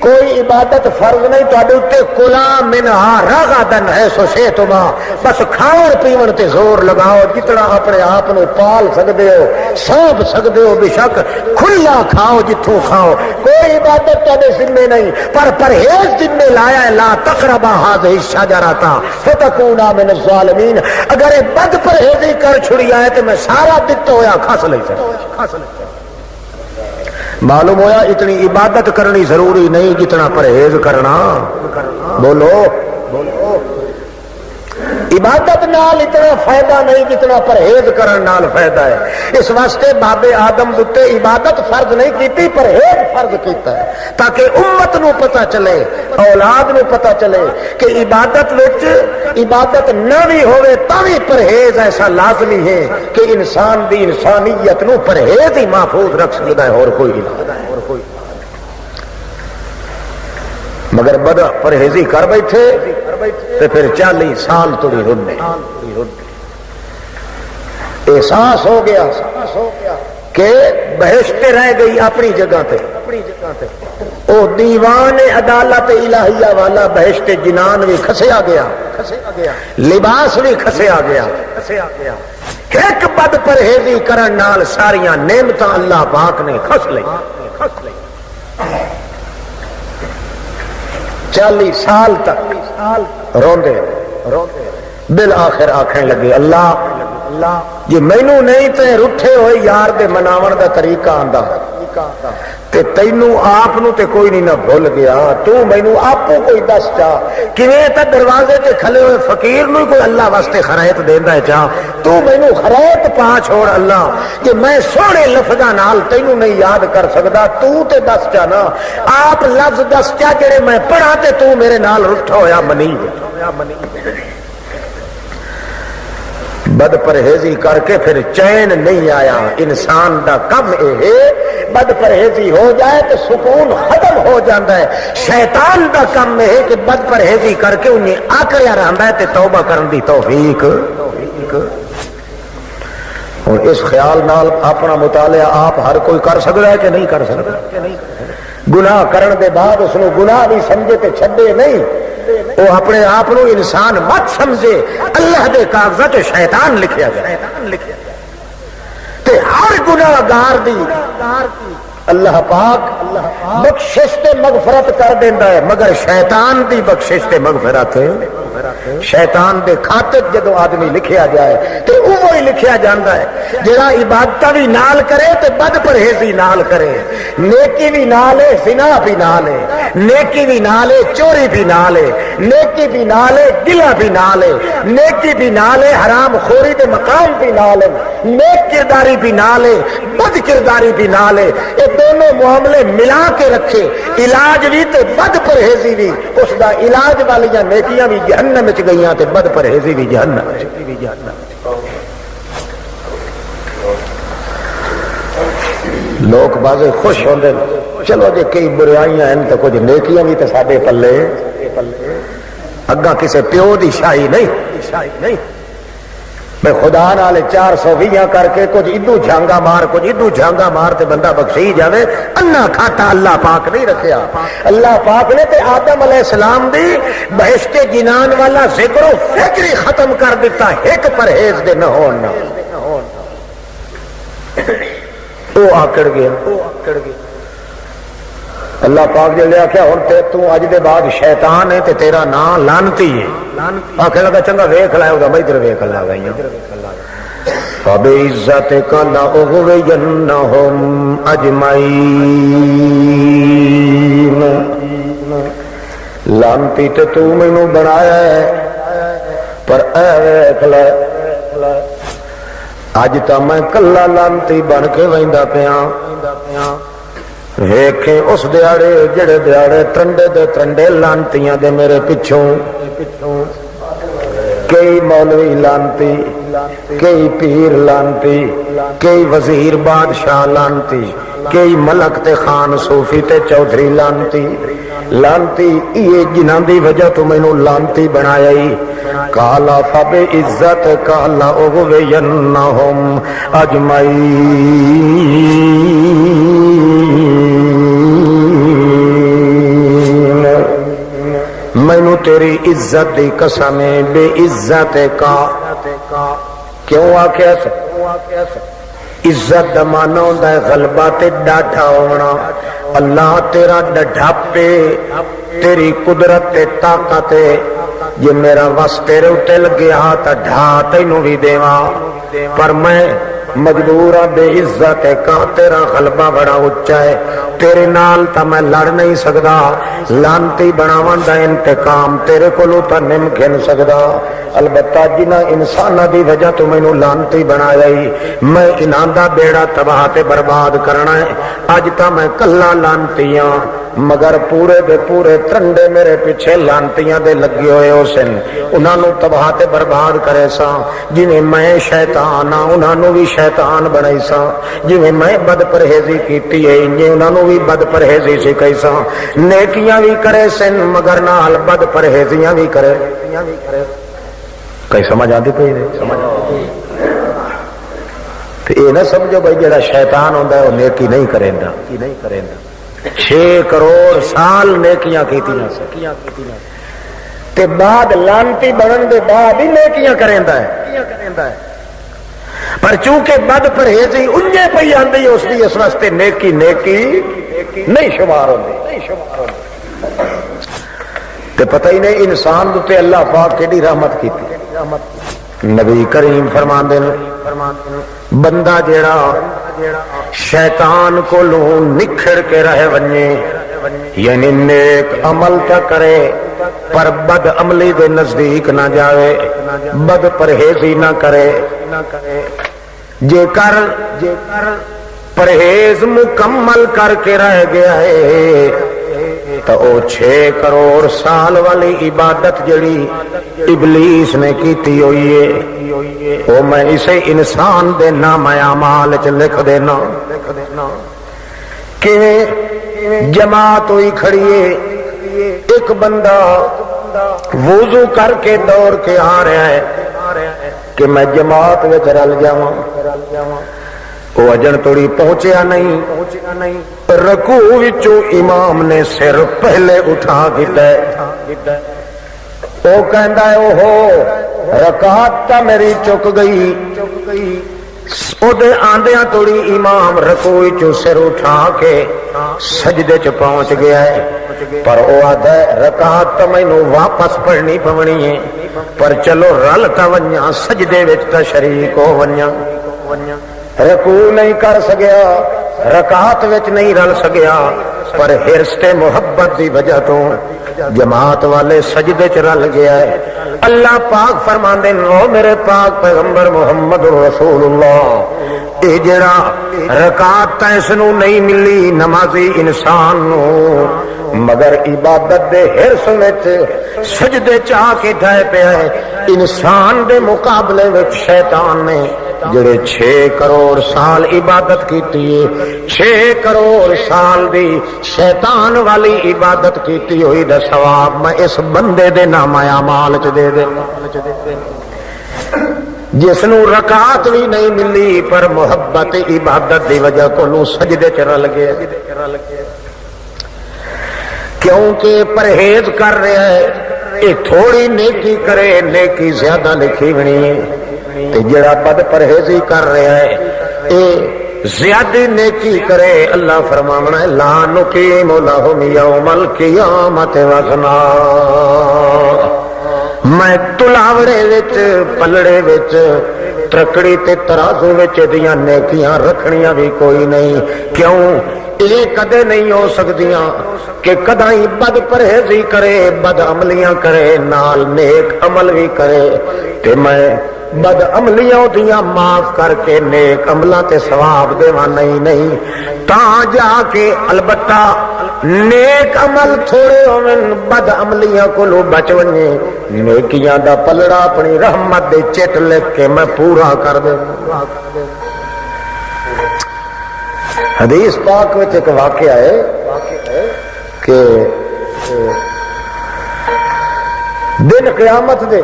کوئی عبادت فرض نہیں تواڈے اوتے کلا منہا رغدن ہے سو شئتما بس کھاؤ پیون تے زور لگاؤ جتنا اپنے آپ نو پال سکدے ہو سونپ سکدے ہو بے شک کھلا کھاؤ جتھوں کھاؤ کوئی عبادت تواڈے ذمہ نہیں پر پرہیز ذمہ لایا ہے لا تقربا هذه الشجرۃ فتکونا من الظالمین اگر بد پرہیزی کر چھڑیا ہے تے میں سارا دتا ہویا کھس لے معلوم ہویا اتنی عبادت کرنی ضروری نہیں جتنا پرہیز کرنا بولو عبادت نال اتنا فائدہ نہیں جتنا پرہیز کرن نال فائدہ ہے اس واسطے باب آدم دتے عبادت فرض نہیں کیتی پرہیز فرض کیتا ہے تاکہ امت نو پتہ چلے اولاد نو پتہ چلے کہ عبادت وچ عبادت نہ بھی ہوئے تاوی پرہیز ایسا لازمی ہے کہ انسان دی انسانیت نو پرہیز ہی محفوظ رکھ سکتا ہے اور کوئی نہیں مگر بڑا پرہیزی کر بیٹھے تو پھر 40 سال توڑی رنے احساس ہو گیا کہ بہشت رہ گئی اپنی جگہ تے او دیوان عدالت الہیہ والا بہشت جنان بھی کھسیا گیا لباس بھی کھسیا گیا ایک بد پرہیزی کرن نال ساریاں نعمتاں اللہ پاک نے کھس لئی 40 سال تک روندے بالآخر آکھیں لگے اللہ جی مینوں نہیں تے رٹھے ہوئے یار دے مناون دا طریقہ آندا تے تینوں آپ نو تے کوئی نہیں نہ بھول گیا تو مینوں آپو کوئی دس چاہ کیویں تے دروازے تے کھلے ہوئے فقیر نو کوئی اللہ واسطے خرائط دیندا ہے چاہ تو مینوں خرائط پا چھوڑ اللہ کہ میں سونے لفظاں نال تینوں نہیں یاد کر سکدا تو تے دس چاہ نا آپ لفظ دس چاہ جڑے میں پڑھا تے تو میرے نال رٹھا ہویا منی بد پرہیزی کر کے پھر چین نہیں آیا انسان دا کم اے بد پرہیزی ہو جائے تو سکون ختم ہو جاتا ہے شیطان دا کم ہے کہ بد پرہیزی کر کے انہیں آکڑیا رہندا ہے تے توبہ کرن دی توفیق اور اس خیال نال اپنا مطالعہ آپ ہر کوئی کر سکتا ہے کہ نہیں کر سکتا گناہ کرن دے بعد اس نے گناہ بھی سمجھے تے چھڈے نہیں وہ اپنے آپ کو انسان مت سمجھے اللہ دے کاغذات شیطان لکھیا گیا تے ہر گناہ گار دی اللہ پاک بخشش تے مغفرت کر دیندا ہے، مگر شیطان دی بخشش تے مغفرت شیطان دے خاطر جدو آدمی لکھیا جائے تو وہی لکھیا جاندا ہے جڑا عبادت بھی نال کرے تے بد پرہیزی نال کرے، نیکی بھی نال ہے، زنا بھی نال ہے، نیکی بھی نال ہے، چوری بھی نال ہے، نیکی بھی نال ہے، گلا بھی نال ہے، نیکی بھی نال ہے، حرام خوری دے مقام بھی نال ہے، نیک کرداری بھی نال ہے، بد کرداری بھی نال ہے، یہ دونوں معاملے ملا کے رکھے، علاج بھی تے بد پرہیزی بھی، اس دا علاج والیاں نیکیاں بھی جہنم وچ گئیاں تے بد پرہیزی بھی جہنم وچ۔ لوگ بازے خوش ہوندے چلو جی کئی برائیاں ہیں تو کچھ نیکیاں بھی تے ساڈے پلے اگاں کسے پیو دی شاہی نہیں میں خدا نال 420 کر کے کچھ ادو جھانگا مار تے بندہ بخشی جاوے، انا کھاٹا اللہ پاک نہیں رکھیا۔ اللہ پاک نے تے آدم علیہ السلام دی بہشت جنان والا ذکر و فکر ہی ختم کر دیتا، ایک پرہیز دے نہ ہونا، وہ آکڑ گیا۔ اللہ پاک جی لیا کیا ہوں تو اج دے بعد شیطان ہے تے تیرا نام لعنتی ہے، آکھے لگا چنگا ویکھ لاؤ گا، میں ادھر ویکھ لا گئی فَبِعِزَّتِكَ لَأُغْوِيَنَّهُمْ أَجْمَعِينَ، لعنتی تے تو مینوں بنایا ہے پر اے ویکھ لے اج تا میں کلا لعنتی بن کے ویندا پیاں، ویکھے اس دیاڑے جڑے دیاڑے ٹرنڈے دے ٹرنڈے لانتیاں دے میرے پچھوں، کئی مولوی لانتی، کئی پیر لانتی، کئی وزیر بادشاہ لانتی، کئی ملک تے خان صوفی تے چودھری لانتی یہ جنہاں دی وجہ تو مینوں لانتی بنایا ہی۔ کالا فبعزت کالا اغوینہم اجمعین، مینوں تیری عزت دی قسم بے عزت کا کیوں آکھیا س عزت دا معنی ہوندا ہے غلبہ تے ڈاٹھا ہونا، اللہ تیرا ڈھاپے تیری قدرت تے طاقت ہے، جے میرا وس تیرے اتے لگیا تا ڈھا تینوں بھی دیواں، پر میں مجبور ہاں بے عزت کا تیرا غلبہ بڑا اچا ہے، تیرے نال تا میں لڑ نہیں سکدا، لانتی بناون دا انتقام تیرے کولوں تا نہیں گھن سکدا، البتہ جنہ انساناں دی وجہ تو مینوں لانتی بنایا ہی، میں انہاں دا بیڑا تباہ تے برباد کرنا ہے، اج تا میں کلا لانتیاں مگر پورے دے پورے ترنڈے میرے پیچھے لانتیاں دے لگے ہوئے ہو سن، انہاں نوں تباہ تے برباد کرے سا، جویں میں شیطان ہاں انہاں نوں بھی شیطان بنائی سا، جویں میں بد پرہیزی کیتی ہے انجے انہاں نوں بھی بد پرہیزی سکھائی سا، نیکیاں بھی کرے سن مگر نال بد پرہیزیاں بھی کرے۔ کئی سمجھ آتی پئی سمجھ تے اے نہ سمجھو بھائی جڑا شیطان ہوندا ہے وہ نیکی نہیں کریندا، 6 کروڑ سال نیکیاں کیتیاں تے بعد لانتی بنن دے بعد ہی نیکیاں کریندا ہے، پر چونکہ بد پرہیزی انجے پئی آندی اس دی اس واسطے نیکی نہیں شمار ہوندی، تے پتہ ہی نہیں انسان تے اللہ پاک کیڑی رحمت کیتی۔ نبی کریم فرماندے نے بندہ جیڑا شیطان کو نکھڑ کے رہ ونجے یعنی نیک عمل تا کرے پر بد عملی دے نزدیک نہ جاوے، بد پرہیزی نہ کرے، جے کر پرہیز مکمل کر کے رہ گیا ہے تو او 6 کروڑ سال والی عبادت جڑی ابلیس نے کیتی ہوئی ہے او میں اسے انسان دے نام اعمال چ لکھ دینا کہ جماعت ہوئی کھڑی ہے، ایک بندہ وضو کر کے دوڑ کے آ رہا ہے کہ میں جماعت وچ رل جاواں، وہ اجن توڑی پہنچیا نہیں، رکوع وچوں امام نے سر پہلے اٹھا دیتا ہے، وہ کہندا ہے اوہو رکعت تا میری چک گئی، ਉਹਦੇ ਆਂਦਿਆਂ ਤੋੜੀ ਇਮਾਮ ਰਕੂዕ ਚੋਂ ਸਿਰ ਉਠਾ ਕੇ ਸਜਦੇ ਚ ਪਹੁੰਚ ਗਿਆ ਹੈ ਪਰ ਉਹ ਆਦਾ ਰਕਾਤ ਤਾਂ ਮੈਨੂੰ ਵਾਪਸ ਪੜਨੀ ਪਵਣੀ ਹੈ ਪਰ ਚਲੋ ਰਲ ਤਾਂ ਵੰਜਾਂ ਸਜਦੇ ਵਿੱਚ ਤਾਂ ਸ਼ਰੀਕ ਹੋ ਵੰਜਾਂ ਰਕੂዕ ਨਹੀਂ ਕਰ ਸਕਿਆ ਰਕਾਤ ਵਿੱਚ ਨਹੀਂ ਰਲ ਸਕਿਆ پر حرص تے محبت دی وجہ تو جماعت والے سجدے چ رل گیا ہے اللہ پاک فرماندے او میرے پاک پیغمبر محمد رسول اللہ اے جڑا رکعت تے اس نو نہیں ملی نمازی انسان نو مگر عبادت دے حرص وچ سجدے چ آ کے ڈھائے پیا ہے انسان دے مقابلے وچ شیطان نے جڑے 6 کروڑ سال عبادت کیتی ہے 6 کروڑ سال دی شیطان والی عبادت کیتی ہوئی دا ثواب میں اس بندے دے نام اعمال چ دے دے جس نو رکعت بھی نہیں ملی پر محبت عبادت دی وجہ کو نو سجدے چ رل گیا کیونکہ پرہیز کر رہا ہے یہ تھوڑی نیکی کرے نیکی زیادہ لکھی بنی ہے جڑا بد پرہیزی کر رہا ہے اے زیادہ نیکی کرے اللہ فرمانا ہے لا نقیم لہم یوم القیامت وزنا میں تلاوڑے وچ پلڑے وچ ترکڑی تے ترازو وچ دیاں نیکیاں رکھنیاں بھی کوئی نہیں کیوں یہ کدے نہیں ہو سکدیاں کہ کدائی بد پرہیزی کرے بد عملیاں کرے نال نیک عمل بھی کرے تے میں بد عملیاں دیاں معاف کر کے نیک عملاں تے ثواب دیواں نہیں تا جا کے البتہ نیک عمل تھوڑے ہون بد عملیاں کولوں بچ ونے نیکیاں دا پلڑا اپنی رحمت دے چٹ لکھ کے میں پورا کر دے حدیث پاک وچ ایک واقعہ ہے کہ دن قیامت دے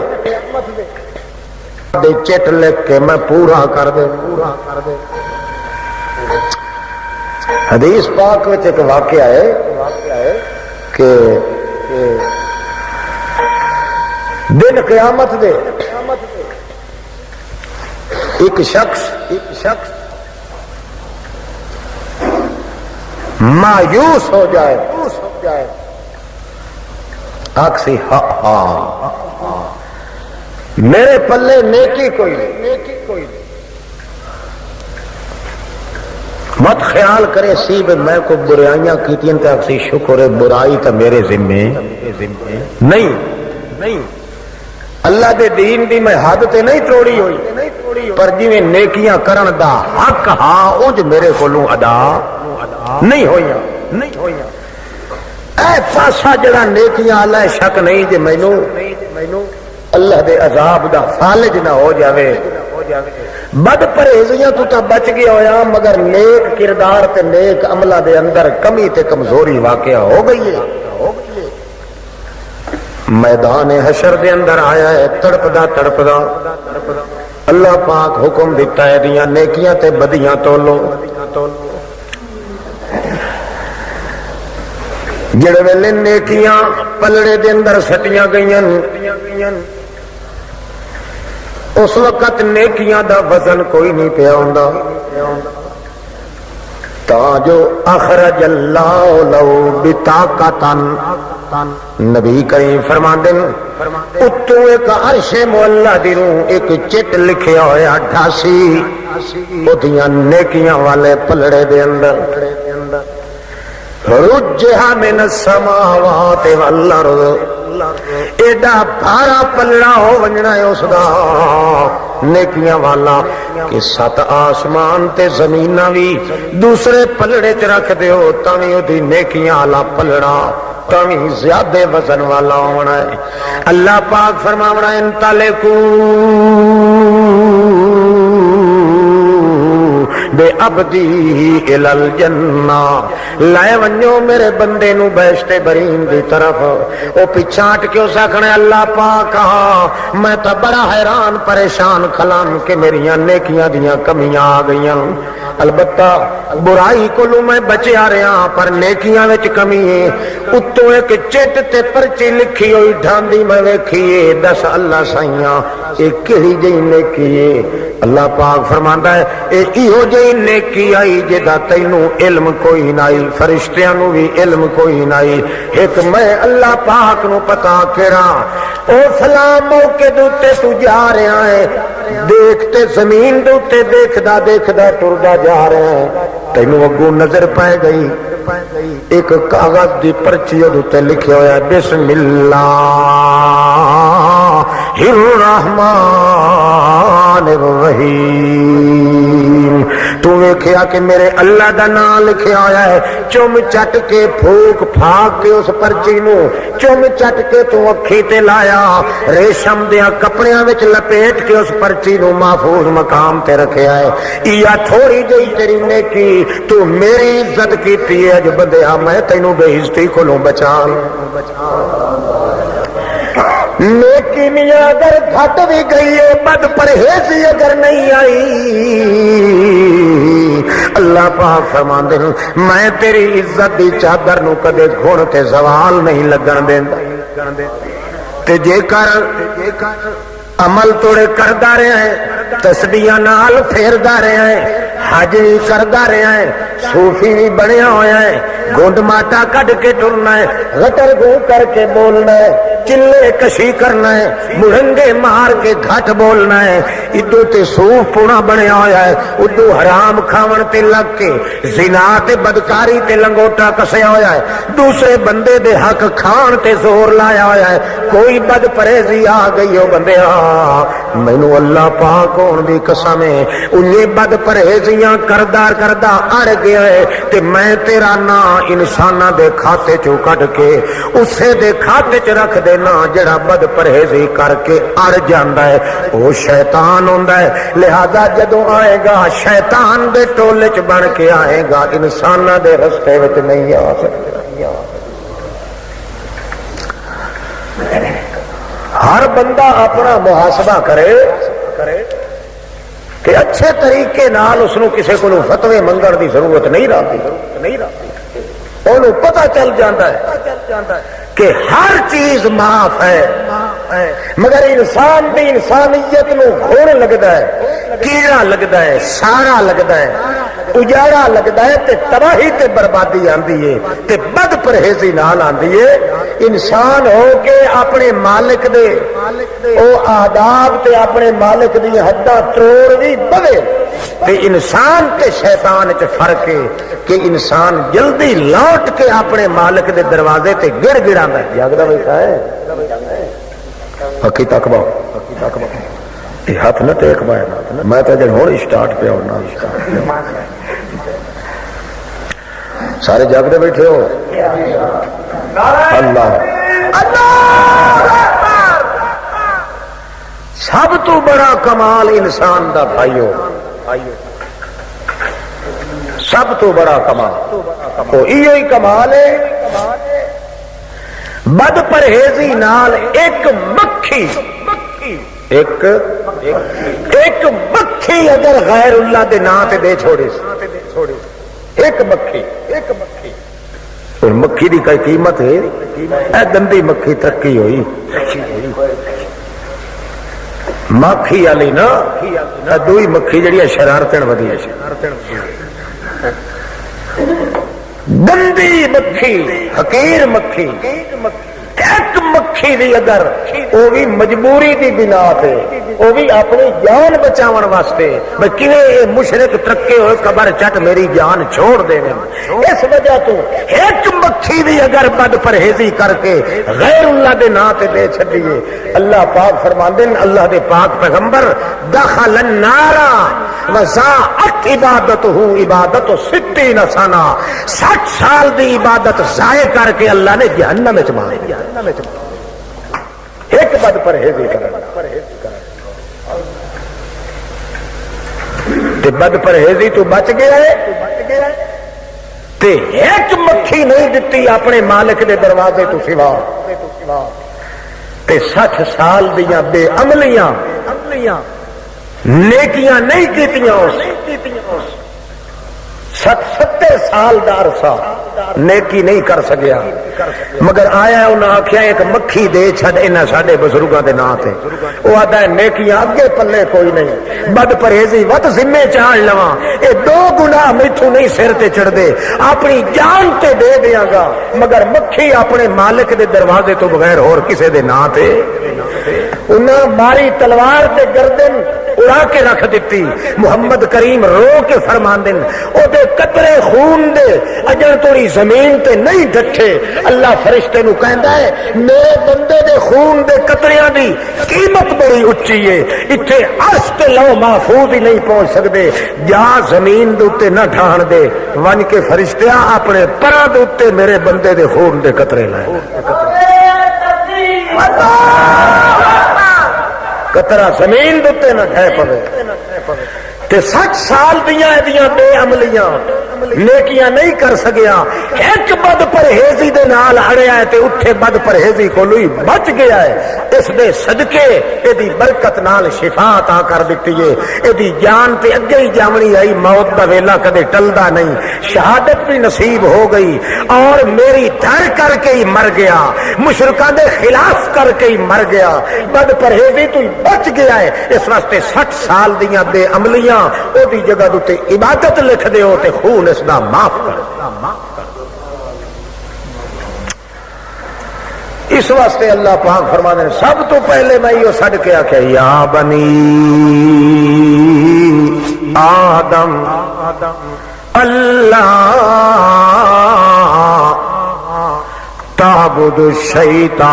چٹ لکھ کے میں پورا کر دے حدیث پاک وچ ایک واقعہ ہے کہ دن قیامت دے ایک شخص مایوس ہو جائے آکسی ہاں میرے پلے نیکی کوئی نہیں مت خیال کرے سی بے میں کو برائیاں کیتیں تے اکسی شکر ہے برائی تا میرے ذمے نہیں اللہ دے دین دی میں حد تے نہیں توڑی ہوئی پر جویں نیکیاں کرن دا حق ہاں اونج میرے کولوں ادا نہیں ہویاں اے پاسا جڑا نیکیاں اللہ شک نہیں جے مینوں اللہ دے عذاب دا فالج نہ ہو جاوے بد پرہیزیاں تو تا بچ گیا ہویا مگر نیک کردار تے نیک عملہ دے اندر کمی تے کمزوری واقع ہو گئی ہے میدان حشر دے اندر آیا ہے تڑپدا اللہ پاک حکم دیتا ہے دیاں نیکیاں تے بدیاں تولو جڑے ویلے نیکیاں پلڑے دے اندر سٹیاں گئیاں اس وقت نیکیاں دا وزن کوئی نہیں پیا ہوندا تا جو اخرج اللہ لو بطاقتن نبی کریم فرماندے اتو ایک عرش معلا دی نو ایک چٹ لکھیا ہویا 88 اودیاں نیکیاں والے پلڑے دے اندر رجھا من السماوات والارض ایڈا بھارا پلڑا ہو ونجنا ہے اس دا نیکیاں والا کہ 7 آسمان تے زمینہ بھی دوسرے پلڑے چ رکھ دیو تاویں اودی نیکیاں والا پلڑا تاویں زیادہ وزن والا ہونا ہے اللہ پاک فرماونا انطلقوا بے عبدی الی الجنہ، لے ونجو میرے بندے نو بہشت برین دی طرف۔ او پیچھے ہٹ کے اس آکھنا اللہ پاک میں تو بڑا حیران پریشان کھلام کہ میریاں نیکیاں دیاں کمیاں آ گئیاں، البتہ برائی کولوں میں بچیا رہا پر نیکیاں وچ کمی ہے۔ اتوں ایک چٹ تے پرچی لکھی ہوئی ڈھاندی میں ویکھیے، دس اللہ سائیاں اے کیڑی جئی نیکی ہے؟ اللہ پاک فرماندا ہے اے ایہو جئی نیکی آئی جدا تینوں علم کوئی نائی، فرشتیاں نو بھی علم کوئی نائی، ایک میں اللہ پاک نو پتا کیڑا۔ او سلام موقع دوتے تو جا رہا ہے، دیکھتے زمین دوتے دیکھدا دیکھدا ٹردا جا رہا ہے، تینوں اگوں نظر پائے گئی ایک کاغذ دی پرچی تے لکھیا ہوا ہے بسم اللہ الرحمن الرحیم۔ تو ویکھیا کہ میرے اللہ دا نام لکھیا ہوا ہے، چم چٹ کے پھوک پھاک کے اس پرچی نو چم چٹ کے تو اکھی تے لایا، ریشم دیا کپڑیاں وچ لپیٹ کے اس پرچی نو محفوظ مقام تے رکھیا ہے۔ یا تھوڑی جئی تیری نیکی تو میری عزت کیتی ہے، جو بندیا میں تینوں بے عزتی کولوں بچا۔ نیکی میاں اگر گھٹ بھی گئی ہے، بد پرہیزی اگر نہیں آئی، اللہ پاک فرماندے ہیں میں تیری عزت دی چادر نو کدے گھن تے زوال نہیں لگن دیندا۔ تے جے کر عمل توڑے کردا رہے ہیں، تسبیحاں نال پھیردا رہے ہیں، حج بھی کردا رہے ہیں، صوفی بھی بنیا ہوا ہے، گونڈ ماٹا کڈ کے ٹرنا ہے، غٹر گو کر کے بولنا ہے، چلے کشی کرنا ہے، مڑنگے مار کے گھٹ بولنا ہے، ادو تے صوف پونا بنیا ہوا ہے، ادو حرام کھاون تے لگ کے زنا تے بدکاری تے لنگوٹا کسیا ہوا ہے، دوسرے بندے دے حق کھان تے زور لایا ہوا ہے، کوئی بد پرہیزی آ گئی ہو بندیا مینوں اللہ پاک ہون دی قسم ہے انہیں بد پرہیزیاں کردا کردا اڑ گیا ہے تے میں تیرا نا انساناں دے کھاتے چوں کڈ کے اسے دے کھاتے چ رکھ دینا جڑا بد پرہیزی کر کے اڑ جاندا ہے، وہ شیطان ہوندا ہے۔ لہذا جدوں آئے گا شیطان دے ٹولے چ بن کے آئے گا، انساناں دے رستے وچ نہیں آ سکدا۔ ہر بندہ اپنا محاسبہ کرے کہ اچھے طریقے نال اس نو کسے کو فتوے منگن دی ضرورت نہیں رہتی، انہوں پتہ چل جاتا ہے کہ ہر چیز معاف ہے، مگر انسان دی انسانیت نو گھوڑ لگتا ہے، کیڑا لگتا ہے، سارا لگتا ہے، اجاڑا لگتا ہے تے تباہی تے بربادی آندی ہے تے بد پرہیزی نال آندی ہے۔ انسان ہو کے اپنے مالک دے او آداب تے اپنے مالک دی حداں توڑ بھی بوے تے انسان تے شیطان چ فرق ہے کہ انسان جلدی لوٹ کے اپنے مالک دے دروازے تے گڑ گڑاندا ہے۔ جاگدا بیٹھا ہے حقی تک باؤ یہ ہاتھ نہ ٹیک پائے میں تو جب ہوں اسٹارٹ پہ ہونا سارے جاگتے بیٹھے ہو۔ اللہ سب تو بڑا کمال انسان دا بھائیو، سب تو بڑا کمال یہ کمال ہے بد پرہیزی نال ایک مکھی ایک مکھی اگر غیر اللہ دے نام تے دے چھوڑے ایک مکھی اور مکھی دی کوئی قیمت ہے؟ اے گندی مکھی ترقی ہوئی مکھی والی نا دوئی مکھی جڑی شرارتن ودی گندی مکھی حقیر مکھی ایک مکھی دی اگر وہ بھی مجبوری دی بنا پہ وہ بھی اپنی جان بچاون واسطے بھئی کیویں مشرک ترکے ہوئے قبر چٹ میری جان چھوڑ دے اس وجہ تو ایک مکھی دی اگر بد پرہیزی کر کے غیر اللہ دے نام تے دے چھڈیے اللہ پاک فرماندے ہیں اللہ دے پاک پیغمبر دخل النار وزاعت عبادتہ عبادت 60 سنہ 60 سال دی عبادت ضائع کر کے اللہ نے جہنم وچ مار دیا ایک بد پرہیزی کرنا۔ تے بد پرہیزی تو بچ گیا ہے تے ایک مکھی نہیں دتی اپنے مالک دے دروازے تو سوا تے 60 سال دیاں بے عملیاں نیکیاں نہیں کیتیاں اس 70 سال دا عرصہ نیکی نہیں کر سکیا مگر آیا انہاں آکھیا ایک مکھی دے چھڈ انہاں ساڈے بزرگاں دے نام تے وہ آدا ہے نیکیاں اگے پلے کوئی نہیں بد پرہیزی وت ذمے چاڑ لواں اے 2 گناہ میتھوں نہیں سر تے چڑھ دے اپنی جان تے دے دیاں گا مگر مکھی اپنے مالک دے دروازے تو بغیر اور کسے دے نام تے انہاں ماری تلوار تے گردن اڑا کے رکھ دیتی محمد کریم رو کے فرماندن او دے قطرے خون دے اجر توڑی زمین تے نہیں ڈٹھے اللہ فرشتے نو کہندا ہے میرے بندے دے خون دے قطریاں دی قیمت بڑی اچھی ہے ایتھے عرش تے لو محفوظ ہی نہیں پہنچ سکدے جا زمین دے اوتے نہ ڈھان دے ون کے فرشتیاں اپنے پراں دے اوتے میرے بندے دے خون دے قطرے لائے قطرہ زمین دے نہ ڈھے پوے تے 60 سال دیاں بے عملیاں نیکیاں نہیں کر سکیا ایک بد پرہیزی دے نال اڑیا ہے تے اٹھے بد پرہیزی کولوں ہی بچ گیا ہے اس دے صدقے اے دی برکت نال شفا عطا کر دتی ہے اے دی جان تے اگے ہی جاونی آئی موت دا ویلا کدے ٹلدا نہیں شہادت بھی نصیب ہو گئی اور میری ڈر کر کے ہی مر گیا مشرکاں دے خلاف کر کے ہی مر گیا بد پرہیزی تو ہی بچ گیا ہے اس واسطے 60 سال دیاں بے عملیاں او دی جگہ تے عبادت لکھ دیو تے خون اس دا معاف کر اس واسطے اللہ پاک فرماتے ہیں سب تو پہلے میں یہ سڈ کے آخیا یا بنی آدم اللہ تعبد الشیطان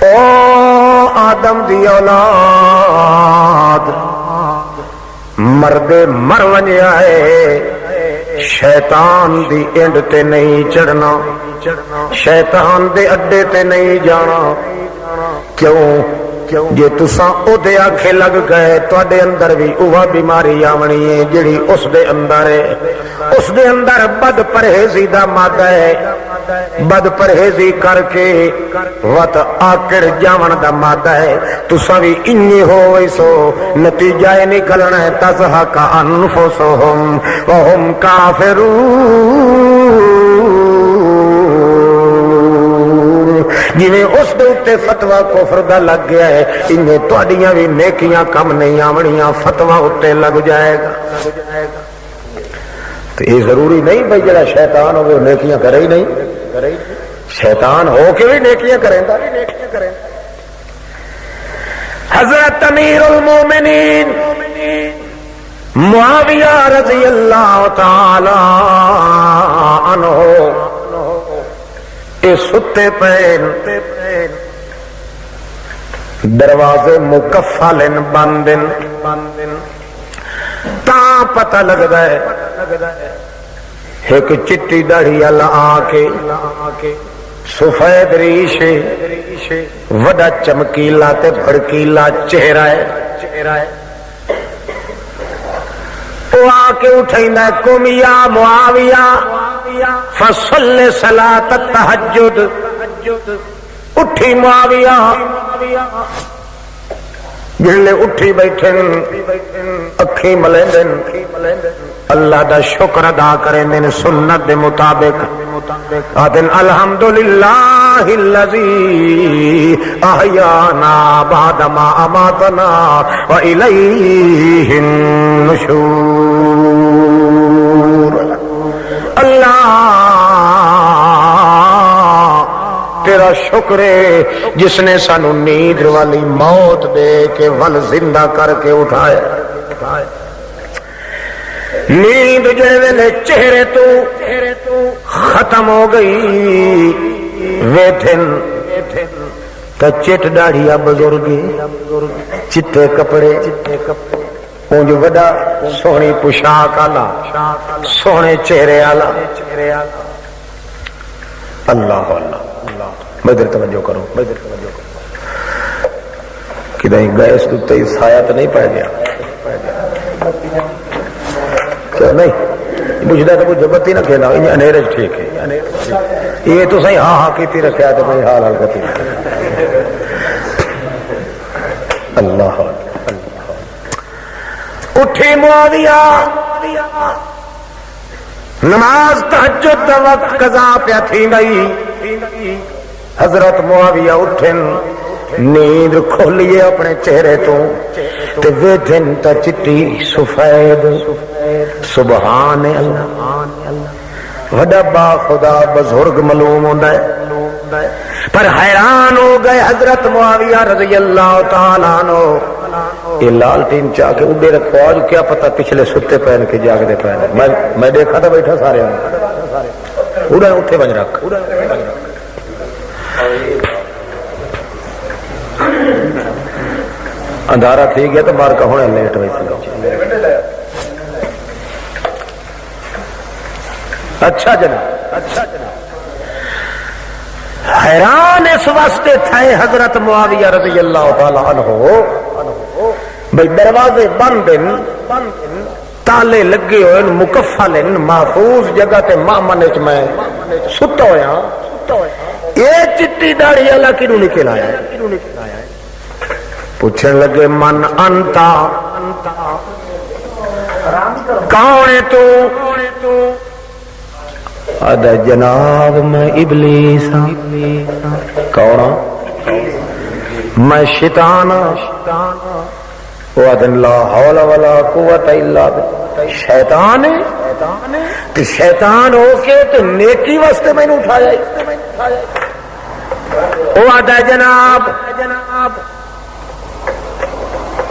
او آدم دی اولاد مرد مرونیا ہے شیطان دی اینڈ تے نہیں چڑھنا شیطان دے اڈے تے نہیں جانا کیوں جے تساں او دے آکھے لگ گئے تواڈے اندر بھی اوہ بیماری آونی ہے جڑی اس دے اندر ہے اس دے اندر بد پرہیزی دا مادہ ہے بد پرہیزی کر کے وت آکڑ جاون دا مادہ ہے تساں بھی انہی ہوئے سو نتیجہ نکلنا ہے تزہق انفسہم وہم کافرون جنہیں اس دے اتے فتوہ کفر دا لگ گیا ہے انہیں تواڈیاں بھی نیکیاں کم نہیں آونیاں فتوہ اتے لگ جائے گا تو یہ ضروری نہیں بھائی جڑا شیطان ہوگا نیکیاں کرے ہی نہیں شیطان ہو کے بھی نیکیاں کریں گا حضرت امیر المومنین معاویہ رضی اللہ تعالی عنہ اے ستے پین دروازے مکفلن بندن تا پتہ لگدا ہے ایک چٹی داڑھی والا آ کے سفید ریش وڈا چمکیلا تے بھڑکیلا چہرہ ہے وہ آ کے اٹھائندا کم یا معاویہ فصل صلاۃ التہجد اٹھی معاویہ جلے اٹھی بیٹھے اکھی ملیندن اللہ دا شکر ادا کریں سنت دے مطابق آدن الحمدللہ الذی احیانا بعد ما اماتنا والیہ النشور اللہ تیرا شکر ہے جس نے سانو نیند والی موت دے کے ول زندہ کر کے اٹھایا نیند جڑے ویلے چہرے تو ختم ہو گئی ویٹھن تو چٹ داڑھیا بزرگی چٹے کپڑے اونج وڈا سونی پوشاک آلا سونے چہرے آلا اللہ اللہ ادھر توجہ کرو کدیں گیس تے سایہ تو نہیں پی گیا نہیں بجھتا تو کوئی بتی نہ کھیلا انیرے ٹھیک ہے یہ تو صحیح ہاں ہاں کی رکھا تو بھائی حال حال کرتی اللہ اٹھی معاویہ نماز تہجد دا وقت قضا پیا تھی گئی حضرت معاویہ اٹھن نیند کھولیے اپنے چہرے تو تے ویٹھن تا چٹی سفید سبحان اللہ وڈا با خدا بزرگ معلوم ہوندا ہے پر حیران ہو گئے حضرت معاویہ رضی اللہ تعالی عنہ یہ لالٹین چاہ کے اڈے رکھو آج کیا پتہ پچھلے ستے پہن کے جاگتے پہن میں دیکھا تھا بیٹھا سارے اڑا اٹھے بج رکھ اندھارا تھی گیا تو مار کا ہونے لیٹ ہوئی اچھا جناب اچھا جناب حیران اس واسطے تھے حضرت معاویہ رضی اللہ تعالی عنہ بھئی دروازے بند تالے لگے ہوئے مکفل محفوظ جگہ تے مامن وچ میں ستا ہویا یہ چٹی داڑھی والا کیوں نکل آیا پوچھنے لگے من انتا کون ہے تو جناب میں ابلیس کون میں شیطان لا حول ولا قوت الا باللہ شیطان ہے شیطان ہو کے تو نیکی واسطے میں نے اٹھایا وہ آدھا جناب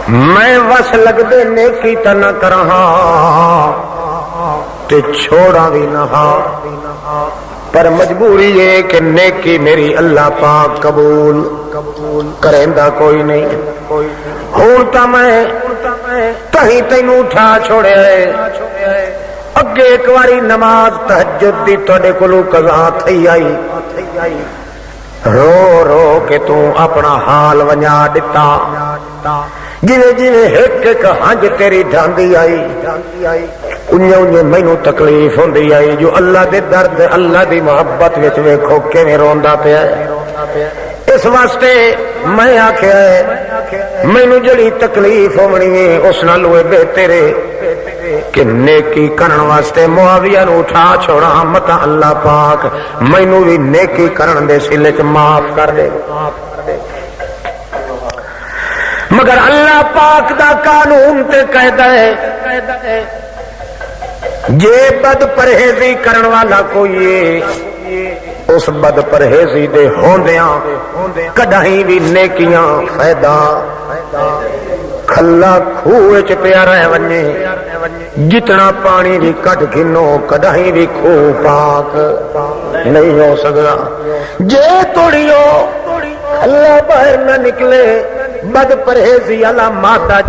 میں وس لگ دے نیکی تا نہ کرہا تے چھوڑا بھی نہ پر مجبوری ہے کہ نیکی میری اللہ پاک قبول کریندا کوئی نہیں ہوں تا میں تہیں تینوں اٹھا چھوڑے اگے ایک واری نماز تہجد دی تواڈے کولوں قضا تھی آئی رو رو کے تو اپنا حال ونجا دتا جویں جویں ایک ایک ہنج تیری ڈھاندی آئی انہیں انہیں مینوں تکلیف ہوندی آئی جو اللہ دے درد اللہ دی محبت وچ ویکھو کیویں روندا پیا اس واسطے میں آکھیا ہے مینوں جڑی تکلیف ہونی ہے اس نال ہوئے بہتر کہ نیکی کرن واسطے معاویہ نو اٹھا چھوڑا متا اللہ پاک مینوں بھی نیکی کرن دے سلے چ معاف کر دے مگر اللہ پاک دا قانون تے قاعدہ ہے جے بد پرہیزی کرن والا کوئی ہے اس بد پرہیزی دے ہوندیاں کدہیں بھی نیکیاں فائدہ کھلا کھوہ چ پیا رہ ونجے جتنا پانی بھی کٹ گھنو کدہیں بھی کھوہ پاک نہیں ہو سکتا جے توڑیو کھلا باہر نہ نکلے بد پرہیزی والا مادہ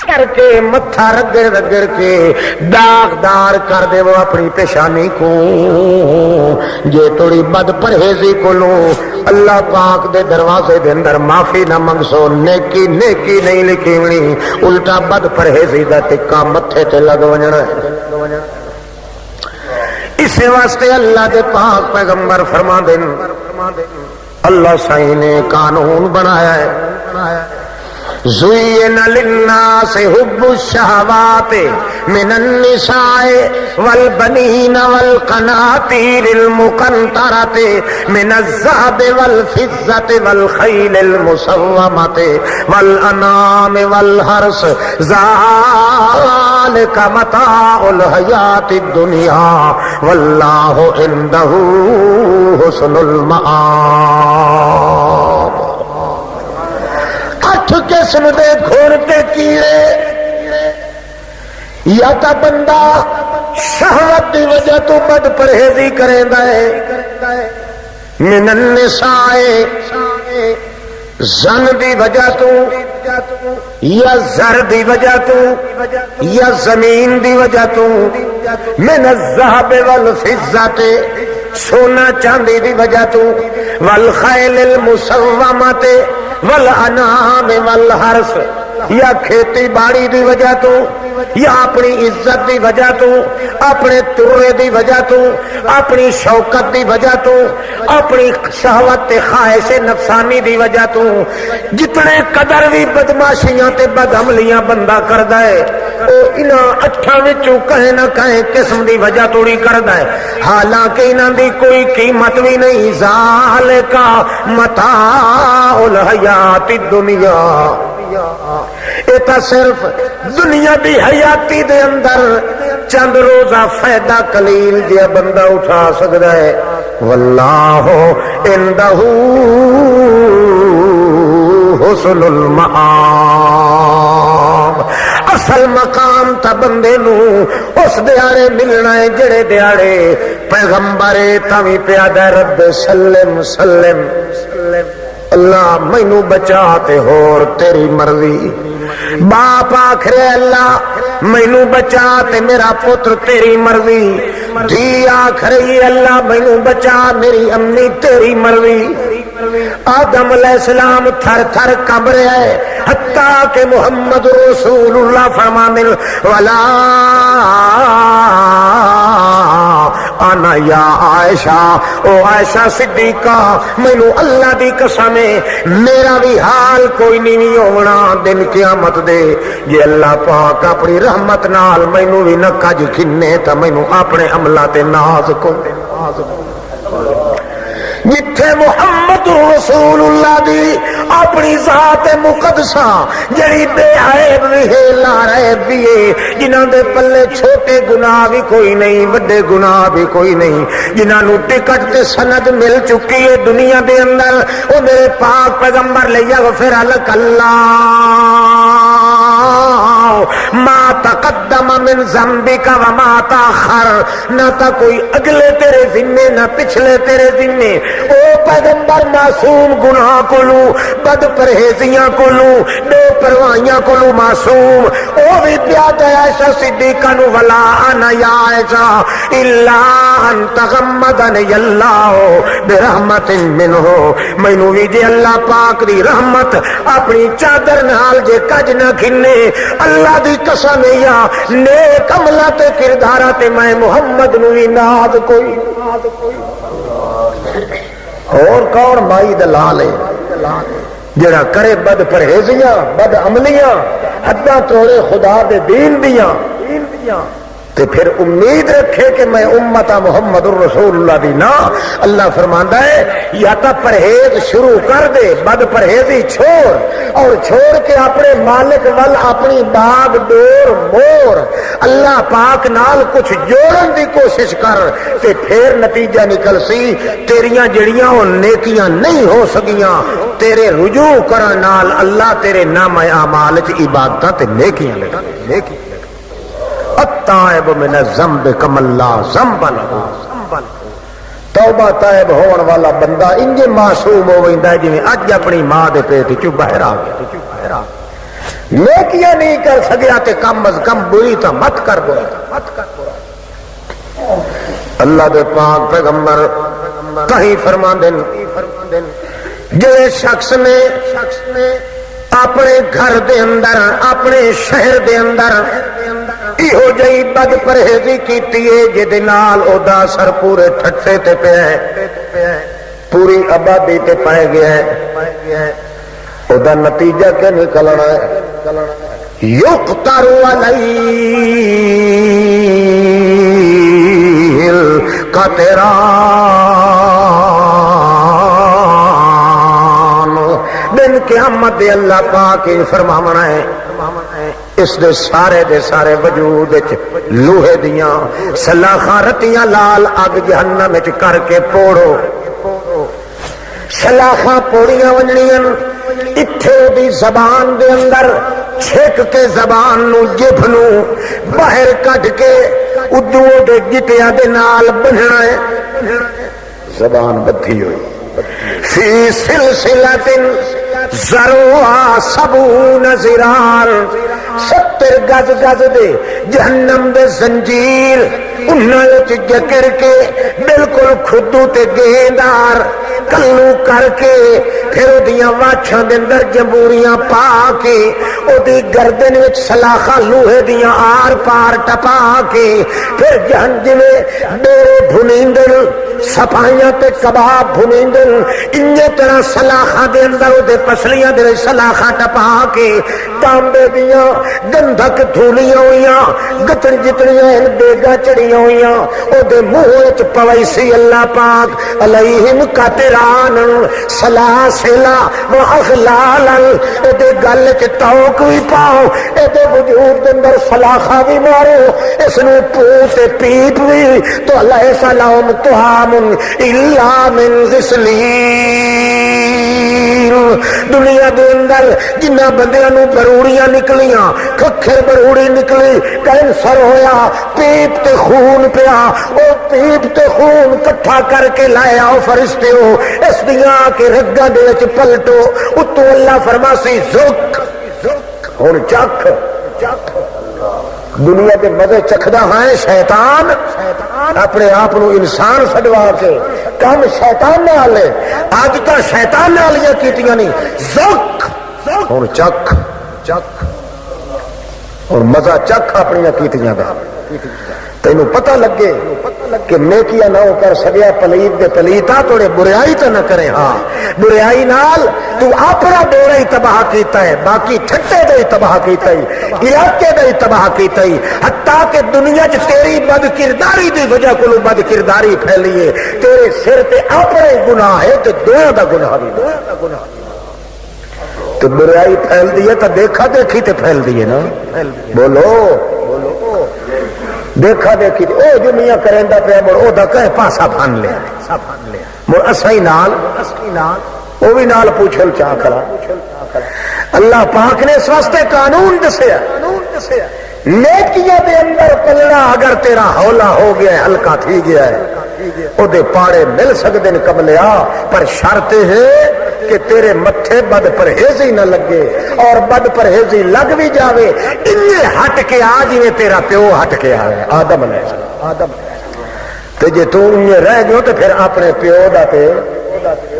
کر کے متھا رگڑ رگڑ کے داغدار کر دے وہ اپنی پیشانی کو جے تھوڑی بد پرہیزی کو لو اللہ پاک دے دروازے دے اندر معافی نہ منگسو نیکی نیکی نہیں لکھی ہونی الٹا بد پرہیزی دا ٹکا متھے تے لگ ونجنا ہے اسی واسطے اللہ دے پاک پیغمبر فرما دین اللہ سائیں نے قانون بنایا ہے زُيِّنَ لِلنَّاسِ حُبُّ الشَّهَوَاتِ مِنَ النِّسَاءِ وَالْبَنِينَ وَالْقَنَاطِيرِ الْمُقَنطَرَةِ مِنَ الذَّهَبِ وَالْفِضَّةِ وَالْخَيْلِ الْمُسَوَّمَةِ وَالْأَنْعَامِ وَالْحَرْثِ ذَلِكَ مَتَاعُ الْحَيَاةِ الدُّنْيَا وَاللَّهُ عِندَهُ حُسْنُ الْمَآبِ قسم دے گھورتے کیڑے یا تا بندہ شہوت دی وجہ تو بد پرہیزی کریندا ہے من النساء زن دی وجہ تو یا زر دی وجہ تو یا زمین دی وجہ تو من الذهب والفضة سونا چاندی دی وجہ تو والخیل المسومة والانعام والحرث، یا کھیتی باڑی دی وجہ تو، یا اپنی عزت دی وجہ تو، اپنے ترے دی وجہ تو، اپنی شوکت دی وجہ تو، اپنی شہوت تے خواہش نفسانی دی وجہ تو، جتنے قدر بھی بدماشیاں تے بدعملیاں بندہ کردا ہے او انہاں اٹھاں وچوں کہیں نہ کہیں قسم دی وجہ توڑی کردا ہے، حالانکہ انہاں دی کوئی قیمت بھی نہیں۔ ذالک متاع الحیات الدنیا، یہ تو صرف دنیا دی حیاتی دے اندر چند روزہ فائدہ قلیل جہا بندہ اٹھا سکتا ہے۔ واللہ عندہ حسن المآب، اصل مقام تا بندے نو اس دیارے ملنا ہے جڑے دیارے پیغمبر تاوی پیادہ رب سلم سلم اللہ مینو بچا تے ہور تیری مرضی، باپ آخرے اللہ مینو بچا تے میرا پتر تیری مرضی، دھی آخری اللہ مینو بچا میری امی تیری مرضی۔ آدم علیہ السلام تھر تھر کب رہا ہے، حتیٰ کہ محمد رسول اللہ فرمانے والا انا یا عائشہ، او عائشہ صدیقہ مینو اللہ دی قسم ہے میرا بھی حال کوئی نہیں ہونا دن قیامت دے جے اللہ پاک اپنی رحمت نال مینو بھی نہ کج کھنے تا مینو اپنے عملہ تے ناز کو جتھے محمد رسول اللہ دی اپنی ذات مقدسہ جڑی بے عیب بھی ہے لا عیب بھی ہے، جنہاں دے پلے چھوٹے گناہ بھی کوئی نہیں وڈے گناہ بھی کوئی نہیں، جنہاں نو ٹکٹ تے سند مل چکی ہے دنیا دے اندر، او میرے پاک پیغمبر لے یغفر لک اللہ ما تقدم من ذنبک وما تاخر، نہ تا کوئی اگلے تیرے ذمے نہ پچھلے تیرے ذمے، او پیغمبر معصوم گناہ کولو بد پرہیزیاں کولو بے پروائیاں کولو معصوم، او بھی پیادہ عائشہ صدیقہ نو ولا انا یا عائشہ الا ان تغمدنی اللہ برحمت منہ، مینو بھی جے اللہ پاک دی رحمت اپنی چادر نال جے کج نہ کھنے، اللہ دی قسم یا نیک عملہ تے کردارہ تے میں محمد نو ناد کوئی اور کون مائی دلال ہے جڑا کرے بد پرہیزیاں بد عملیاں حداں توڑے خدا دے دین دیاں تے پھر امید رکھے کہ میں امت محمد الرسول اللہ دی نا، اللہ فرماندا ہے یا تا پرہیز شروع کر دے بد پرہیزی چھوڑ، اور چھوڑ کے اپنے مالک ول اپنی باغ ڈور مور اللہ پاک نال کچھ جوڑن دی کوشش کر تے پھر نتیجہ نکل سی تیریاں جڑیاں وہ نیکیاں نہیں ہو سکیاں، تیرے رجوع کرن نال اللہ تیرے نام اعمال چ عبادتاں تے نیکیاں لگا التائب من الذنب کمن لا ذنب له، توبہ طائب ہون والا بندہ انج معصوم ہو ویندا ہے جویں اج اپنی ماں دے پیٹ چوں باہر آ گیا، نیکیاں نہیں کر سکیا تے کم از کم بری تو مت کر برا۔ اللہ دے پاک پیغمبر کہیں فرماندے جے شخص نے اپنے گھر دے اندر اپنے شہر دے اندر ایہو جئی بد پرہیزی کیتی ہے جے نال او دا اثر پورے ٹھٹھے تے پیا ہے، پوری آبادی تے پائے گیا ہے، او دا نتیجہ کیا نکلنا ہے؟ یقتر علیہ القطران، دن قیامت دے اللہ پاک فرماونا ہے اس دے سارے وجود وچ لوہے دیاں سلاخاں رتیاں لال اگ جہنم وچ کر کے پوڑو، سلاخاں پوڑیاں ونجنیاں اتھے دی زبان دے اندر چھک کے زبان نو جبھ نو باہر کٹ کے ادو دے گٹیاں دے نال بنھنا ہے، زبان بدھی ہوئی فی سلسلۃ ذرعها 70 ذراع، 70 گز دے جہنم دے زنجیر انہاں وچ جکر کے بالکل کھدو تے گیندار کلو کر کے پھر دیاں واچھاں دے اندر جمبوریاں پا کے دی گردن وچ سلاخاں لوہے دیاں آر پار ٹپا کے پھر جہن جویں ڈیرے بھنیندن صفائیاں تے کباب بھنیندن انجے طرح سلاخاں دے اندر دے پسلیاں دے سلاخاں ٹپا کے تانبے دیاں گندھک دھولیاں ہوئیاں گتر جتنیاں دیگاں چڑیاں ہوئیاں دے منہ وچ پوئی سی اللہ پاک علیہم قطران سلاسلا و اغلالا دے گل چ توک بھی پاؤ دے وجود دے اندر سلاخا بھی مارو اس نو پوت پیپ بھی تو لیس لهم طعام الا من غسلین دنیا دے اندر جنہ بندیاں نو بروڑیاں نکلیاں کھکھر بروڑی نکلی کینسر ہویا پیپ تے خون پیا او پیپ تے خون کٹھا کر کے لائے آؤ فرشتے ہو اس دیا کے رگاں دے وچ پلٹو اتو اللہ فرماسی زک ہن چکھ دنیا کے مزے چکھدا ہے شیطان اپنے آپ نو انسان سڈوا کے کم شیطان نال اج تا شیطان نال یہ کیتیاں نہیں زک ہن چکھ اور مزہ چکھ اپنی کیتیاں دا تینوں پتہ لگے کہ نیکیاں نہ ہو کر سکیا پلیت دے پلیتا توڑے بریائی تو نہ کرے ہاں بریائی نال تو اپنا ڈیرا ہی تباہ کیتا ہے باقی ٹھٹے دے ہی تباہ کیتا ہے علاقے دے ہی تباہ کیتا ہے حتیٰ کہ دنیا چ تیری بد کرداری دی وجہ کو بد کرداری پھیلی ہے تیرے سر تے اپنے گناہ ہے تے دویاں دا گناہ بھی تو بریائی پھیل دی ہے تو دیکھا دیکھی تے پھیل دی ہے نا بولو دیکھا دیکھی او جو میاں کریندا پیا مڑ او دا کہے پاسا بھن لیا مڑ اسائی نال او بھی نال پوچھل چاہ کرا اللہ پاک نے اس واسطے قانون دسیا نیکیاں دے اندر پلڑا اگر تیرا ہولا ہو گیا ہے ہلکا تھی گیا ہے او دے پاڑے مل سکتے ہیں کملیا پر شرط ہے کہ تیرے متھے بد پرہیزی نہ لگے اور بد پرہیزی لگ بھی جاوے انہیں ہٹ کے آ جی تیرا پیو ہٹ کے آئے آدم علیہ السلام تے جے تو انہیں رہ گئے تو پھر اپنے پیو دا تے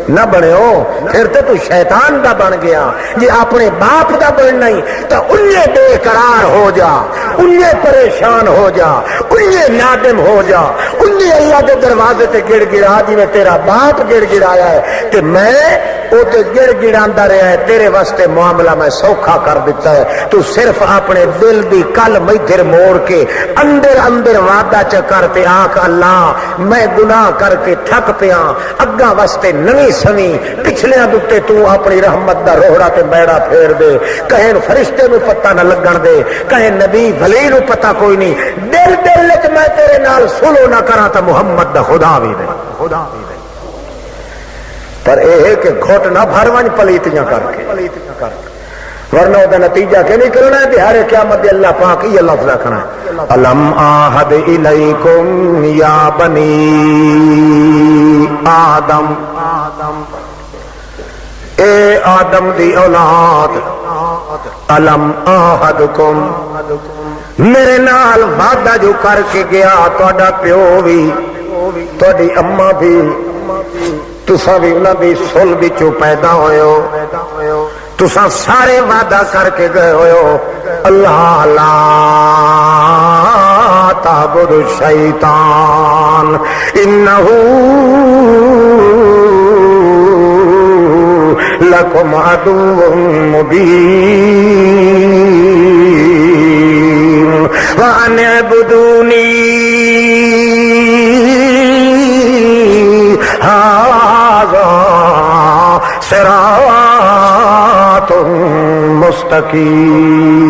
نہ بنے ہو پھر تو شیطان دا بن گیا جی اپنے باپ دا بننا ہی تو انہیں بے قرار ہو جا انہیں پریشان ہو جا انہیں نادم ہو جا انہیں اللہ کے دروازے تے گڑ گڑا جی میں تیرا باپ گڑ گڑایا ہے کہ میں وہ تے گڑ گڑاندا رہا ہے تیرے واسطے معاملہ میں سوکھا کر دیتا ہے تو صرف اپنے دل دی کل میدھر موڑ کے اندر اندر وعدہ چکر تے آنکھ اللہ میں گناہ کر کے تھک پیا اگاں واسطے نویں سویں پچھلیاں دتے تو اپنی رحمت دا روڑا تے بیڑا پھیر دے کہیں فرشتے نو پتہ نہ لگن دے کہیں نبی ولی نو پتہ کوئی نہیں دل دل وچ میں تیرے نال سلو نہ کراں تے محمد دا خدا بھی دے پر اے ہے کہ گھٹ نہ بھر ون پلیتیاں کر کے ورنہ دا نتیجہ کہ نہیں کرنا ہے بہار قیامت دے اللہ پاک یہ لفظ رکھنا ہے الم آہد الیکم یا بنی آدم اے آدم دی اولاد الم آہدکم میرے نال وعدہ جو کر کے گیا تہاڈا پیو بھی تہاڈی اما بھی تساں بھی انہاں دی سل وچوں پیدا ہوئے ہو تساں سارے وعدہ کر کے گئے ہوئے ہو اللہ لا تعبد الشیطان انہ لکم عدو مبین وان اعبدونی ھذا صراط مستقیم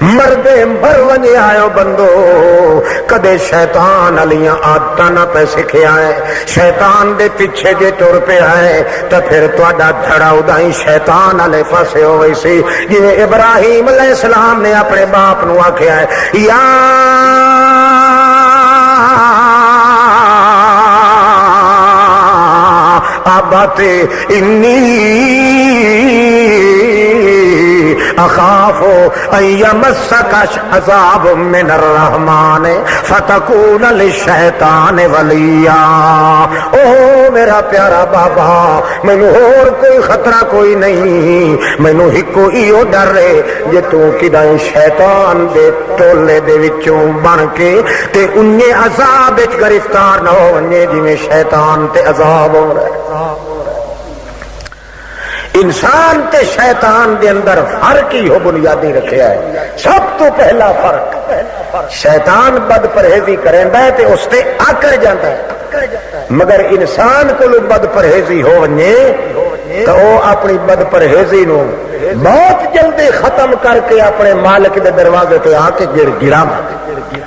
مردے مر ونجے آئے بندو کدے شیطان علیاں عادتاں نہ پہ سکھے آئے شیطان دے پیچھے جے ٹر پہ آئے تو پھر تہاڈا دھڑا ادائی شیطان والے پاسے ہوئی سی جویں ابراہیم علیہ السلام نے اپنے باپ نو آکھیا ہے یا ابت انی اخاف ان یمسک عذاب من الرحمن فتکون للشیطان ولیا۔ او میرا پیارا بابا مینوں اور کوئی خطرہ کوئی نہیں، مینوں ہکو ایو ڈر ہے جے تو کداں شیطان دے ٹولے دے وچوں بن کے تے انہیں عذاب وچ گرفتار نہ ہو ونجے جویں شیطان تے عذاب ہو رہا ہے۔ انسان تے شیطان دے اندر فرق ہی ہو بنیادی رکھیا ہے۔ سب تو پہلا فرق شیطان بد پرہیزی کریندا ہے تے اس تے آکر جاندا ہے، مگر انسان کو بد پرہیزی ہو ونجے تو وہ اپنی بد پرہیزی نو بہت جلدی ختم کر کے اپنے مالک دے دروازے تے آ کے گڑا مارے۔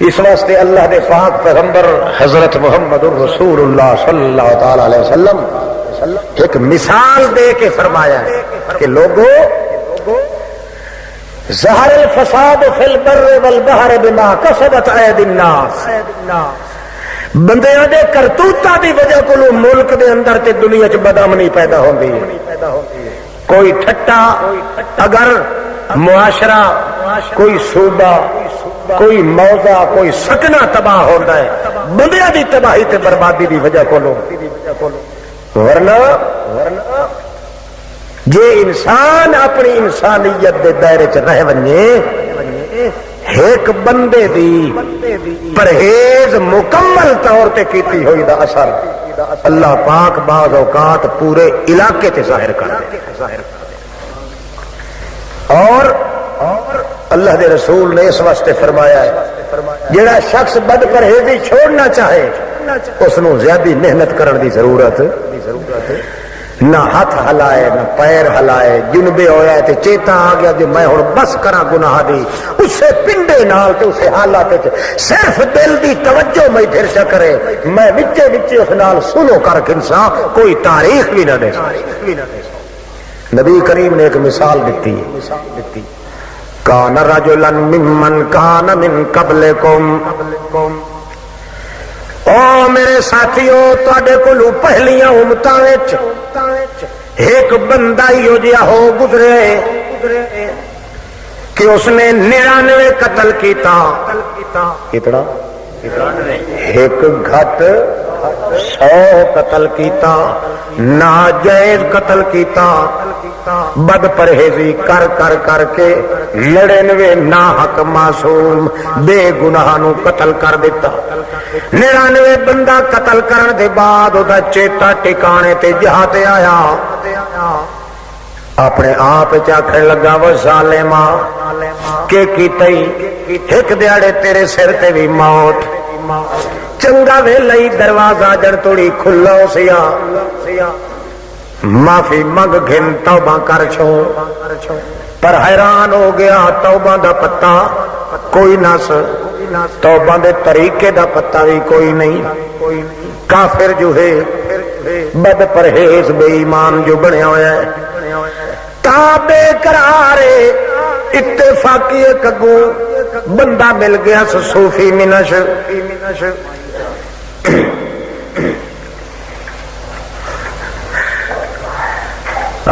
اس واسطے اللہ دے پاک پیغمبر حضرت محمد رسول اللہ صلی اللہ تعالی علیہ وسلم ایک مثال دے کے فرمایا ہے کہ لوگوں ظہر الفساد فی البر والبحر بما کسبت ایدی الناس، بندیاں دے کرتوتاں دی وجہ کو ملک دے اندر تے دنیا چ بدامنی پیدا ہوندی ہے۔ کوئی ٹھٹا اگر معاشرہ، کوئی صوبہ، کوئی موضع، کوئی سکنا تباہ ہوتا ہے بندیاں دی تباہی تے بربادی دی وجہ کو، ورنہ جے انسان اپنی انسانیت دے دائرے چ رہ ونجے ایک بندے دی پرہیز مکمل طور تے کیتی ہوئی دا اثر اللہ پاک بعض اوقات پورے علاقے تے ظاہر کر دے۔ اور اللہ دے رسول نے اس واسطے فرمایا ہے جڑا شخص بد پرہیزی چھوڑنا چاہے اس نو زیادہ محنت کرن دی ضرورت نہ ہاتھ ہلائے نہ پیر ہلائے، جنبے ہویا ہے تے چیتا آ گیا جو میں ہن بس کراں گناہ دی، اسے پنڈے نال تے اسے حالات تے صرف دل دی توجہ میں پھر چا کرے، میں وچے وچے اس نال سنو کر کے انسان کوئی تاریخ بھی نہ دے۔ نبی کریم نے ایک مثال دیتی، کان رجلا ممن کان من قبلکم، او میرے ساتھیو تواڈے کولوں پہلیاں امتاں وچ ایک بندہ ہی جہا ہو گزرے کہ اس نے 99 قتل کیتا، کتنا ایک گھٹ 100 قتل کیتا، ناجائز قتل کیتا، بد پرہیزی کر کر کر کے 99 ناحق معصوم بے گناہ نو قتل کر دیتا۔ 99 بندہ قتل کرن دے بعد اودا چیتا ٹھکانے تے جہاں تے آیا، اپنے آپ آکھن لگا وہ ظالما کہ کیتئی ایک دیاڑے تیرے سر تے بھی موت، چنگا ویلا ہی دروازہ جڑ توڑی کھلا سیا، معافی منگ گھن توبہ کر چھو، پر حیران ہو گیا توبہ دا پتہ کوئی نہ س، توبہ دے طریقے دا پتہ بھی کوئی نہیں، کافر جو ہے بد پرہیز بے ایمان جو بنیا ہوا ہے، تابے قرار اتفاقی کگو بندہ مل گیا صوفی منش،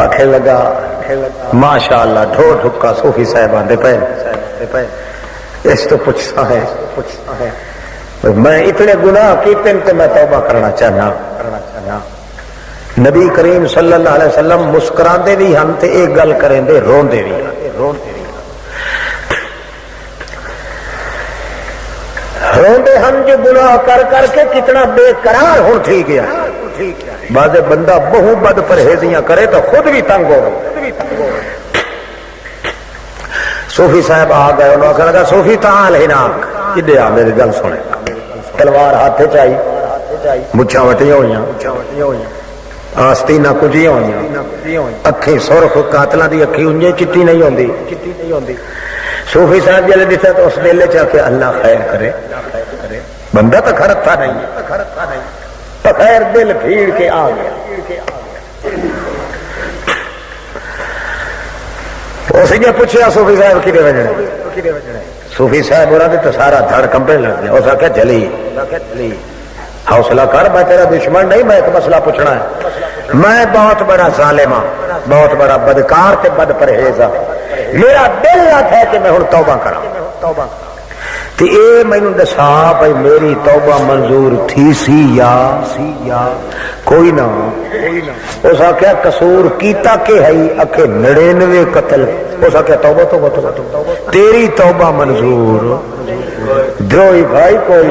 آکھے لگا ماشاءاللہ ڈھو ڈھکا صوفی صاحب آندے پے، اس تو پوچھتا ہے میں اتنے گناہ کیتے تے میں توبہ کرنا چاہنا۔ نبی کریم صلی اللہ علیہ وسلم مسکراندے بھی ہم تے ایک گل کریں دے روندے بھی، روندے ہم جو گناہ کر کر کے کتنا بے قرار ہو تھی گیا۔ بعد بندہ بہو بد پرہیزیاں کرے تو خود بھی تنگ ہو۔ صوفی صاحب آ گئے، انہوں نے کہا صوفی تعال ہی ناک ادھے آ میری گل سنے، تلوار ہاتھ چائی، مچھاں وٹیاں ہوئیاں، آستینہ کجیاں ہوئیاں، اکھیں سرخ، قاتلاں دی اکھی انجے چٹی نہیں ہوندی۔ صوفی صاحب جلے دیتا تو اس میلے چاہ کے اللہ خیر کرے، بندہ تو کھڑتا نہیں، تو خیر دل پھیڑ کے آ گیا۔ اس نے پوچھا صوفی صاحب کی وجہ، صوفی صاحب اور تو سارا دھڑ کمبے لگ گیا۔ اس آخیا جلی حوصلہ کر، میں تیرا دشمن نہیں، میں ایک مسئلہ پوچھنا ہے، میں بہت بڑا ظالم ہاں، بہت بڑا بدکار تے بد پرہیز ہاں، میرا دل نہ تھا کہ میں ہن توبہ کرا تے اے مینوں دسا بھائی میری توبہ منظور تھی سی یا کوئی نہ اس آخیا قصور کیتا کہ ہے اکھے 99 قتل اس آخیا توبہ تیری توبہ منظور دروئی بھائی کوئی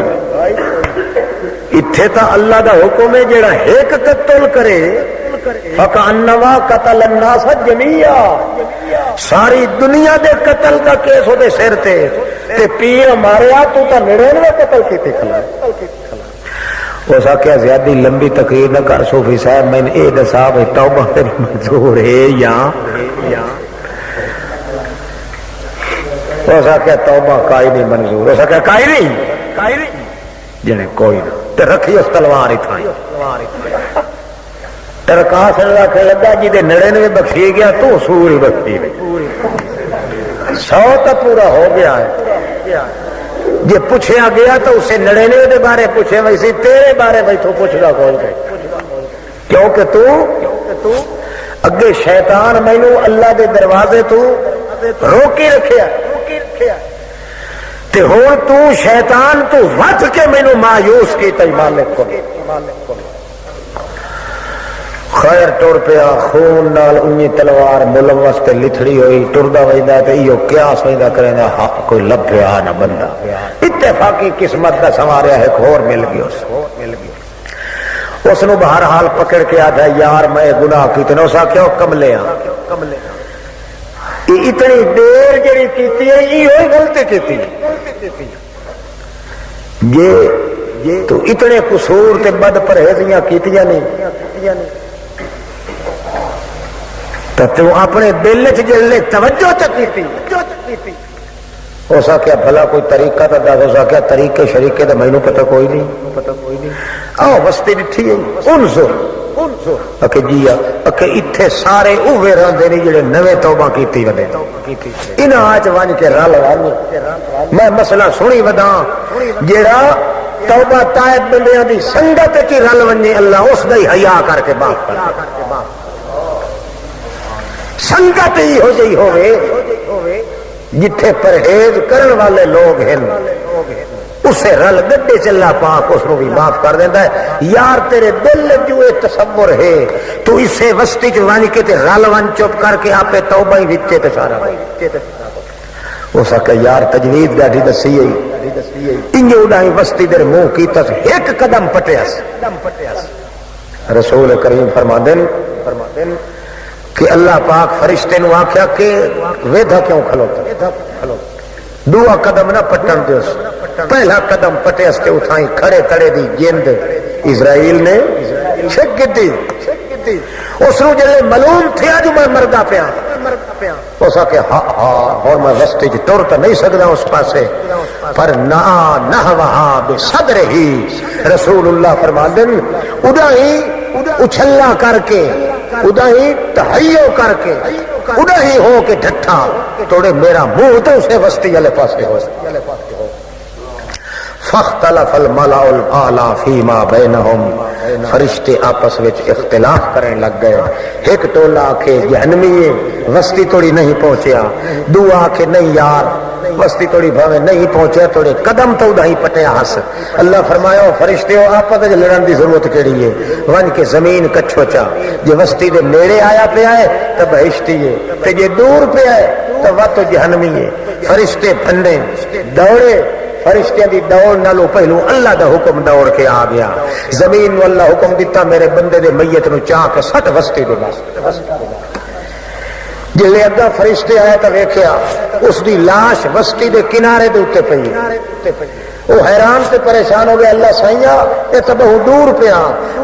اتھے تا اللہ دا حکم ہے جڑا ایک قتل کرے فکانما قتل الناس جميعا ساری دنیا دے قتل دا کیس ہو دے سر تے پیر ماریا تو تا 99 قتل کیتے کھلا اس آخیا زیادہ لمبی تقریر نہ کر صوفی صاحب میں اے دسا بھائی توبہ تیری منظور ہے یا اس آخیا توبہ کائی نہیں منظور اس آخیا کائی نہیں جنے کوئی نہ تے رکھی اس تلوار ہی تھائی ترکا سے لگا جی دے 99 بخشی گیا تو سور ہی بخشی 100 تو پورا ہو گیا ہے جی پوچھا گیا تو اسے 99 دے بارے پوچھے ویسے تیرے بارے بھائی تو پوچھ گا کون کہ کیونکہ تو اگے شیطان مینو اللہ دے دروازے تو روکی رکھیا تے ہون تو شیطان تو وچ کے مینو مایوس کی تے مالک کو خیر ٹر پیا خون نال انہی تلوار ملوث تے لتھڑی ہوئی ٹردا ویندا تے ایو قیاس ویندا کریندا حق کوئی لبھیا نہ بندہ اتفاقی قسمت دا سواریا ایک اور مل گیا اس نو بہرحال پکڑ کے آدھا یار میں گناہ کیتے نو سا کیوں کملے اتنی دیر جڑی کیتی ہے ایہی غلطی کیتی یہ تو اتنے قصور تے بد پرہیزیاں کیتیاں نہیں تو اپنے دل چلے توجہ چکی ہو سکیا بھلا کوئی طریقہ تو دس ہو سکیا طریقے شریقے تو مینوں پتہ کوئی نہیں آؤ بستی ڈٹھی اکے جی اکے اتھے سارے اوے رہندے نہیں جڑے نویں توبہ کیتی ودے انہاں اچ ون کے رل میں مسئلہ سنی ودا جڑا توبہ تائب بندیاں دی سنگت وچ رل ونجے اللہ اس دا ہی حیا کر کے معاف کر سنگت ہی ہو جئی ہوئے جتھے پرہیز کرن والے لوگ ہیں اسے رل گڈے چلا پاک اس کو بھی معاف کر دیتا ہے یار تیرے دل جو تصور ہے تو اسے وسطی چ ون کے تے رل ون چپ کر کے آپ توبہ ہی وچے تے سارا ہو سکے یار تجوید گاڑی دسی انجو اڈائی وسطی دے منہ کیتا ایک قدم پٹیاس رسول کریم فرماندن کہ اللہ پاک فرشتے نو آکھیا کہ ویدھا کیوں کھلوتا دعا قدم نہ پٹن دیس پہلا قدم پٹیس کے اٹھائیں کھڑے تڑے دی جند اسرائیل نے چھک دی اس نو جلے معلوم تھیا جو میں مردہ پیا اس آکے ہاں اور میں وسطی جو ٹور تو نہیں سکتا اس پاسے پر نہ وہاں بے صدر ہی رسول اللہ فرماندن ادا ہی اچھلا کر کے ادا ہی تحیو کر کے ادا ہی ہو کے ڈھٹھا توڑے میرا منہ تو اسے وسطی والے پاسے ہو فاختلف الملأ الاعلی فیما بینہم فرشتے آپس وچ اختلاف کرنے لگ گئے ایک ٹولا آکھے جہنمی وسطی توڑی نہیں پہنچیا دو آکھے نہیں یار وسطی توڑی بھاوے نہیں پہنچیا توڑے قدم تو دہی پٹیا ہس اللہ فرمایا فرشتے ہو آپس وچ لڑن دی ضرورت کیڑی ہے ون کے زمین کچھو چا جے وسطی دے نیڑے آیا پیا ہے تے بہشتی ہے تے جے دور پیا ہے تے وت جہنمی ہے فرشتے پھندے دوڑے فرشتیاں دی دوڑ نالو پہلو اللہ دا حکم دوڑ کے آ گیا زمین نو اللہ حکم دیتا میرے بندے دے میت نو چاہ کے سٹ وسطی دے بس جلے اگا فرشتے آیا تو ویکھیا اس دی لاش وسطی دے کنارے دے اوتے پئی وہ حیران تے پریشان ہو گیا اللہ سائیاں یہ تو بہت دور پیا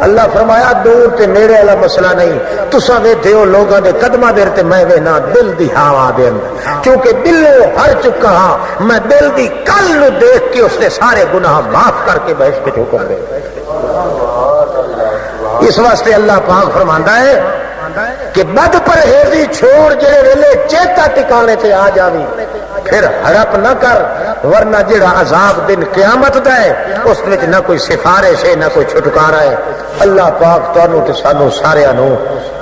اللہ فرمایا دور تے نیڑے والا مسئلہ نہیں تساں ویکھے ہو لوگاں دے قدماں دے تے میں وینا دل دی ہوا دے کیونکہ دل ہر چکا ہاں میں دل دی کل نو دیکھ کے اس نے سارے گناہ معاف کر کے بہشت وچ حکم دے اس واسطے اللہ پاک فرماندا ہے کہ بد پرہیزی چھوڑ جڑے ویلے چیتا ٹکانے تے آ جاوی پھر ہڑپ نہ کر، ورنہ جڑا عذاب دن قیامت دا ہے اس وچ نہ کوئی سفارش ہے نہ کوئی چھٹکارا ہے۔ اللہ پاک تانوں تے سانوں سارے نو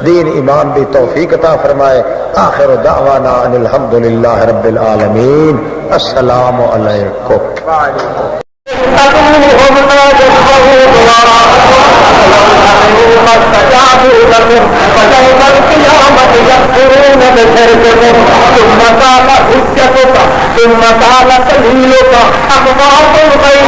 دین ایمان دی توفیق عطا فرمائے۔ آخر دعوانا ان الحمدللہ رب العالمین۔ السلام علیکم۔ فاستجابوا لكم فيوم القيامة يكفرون بشرككم ثم قال حجتك ثم قال سبيلك أقطعتم غير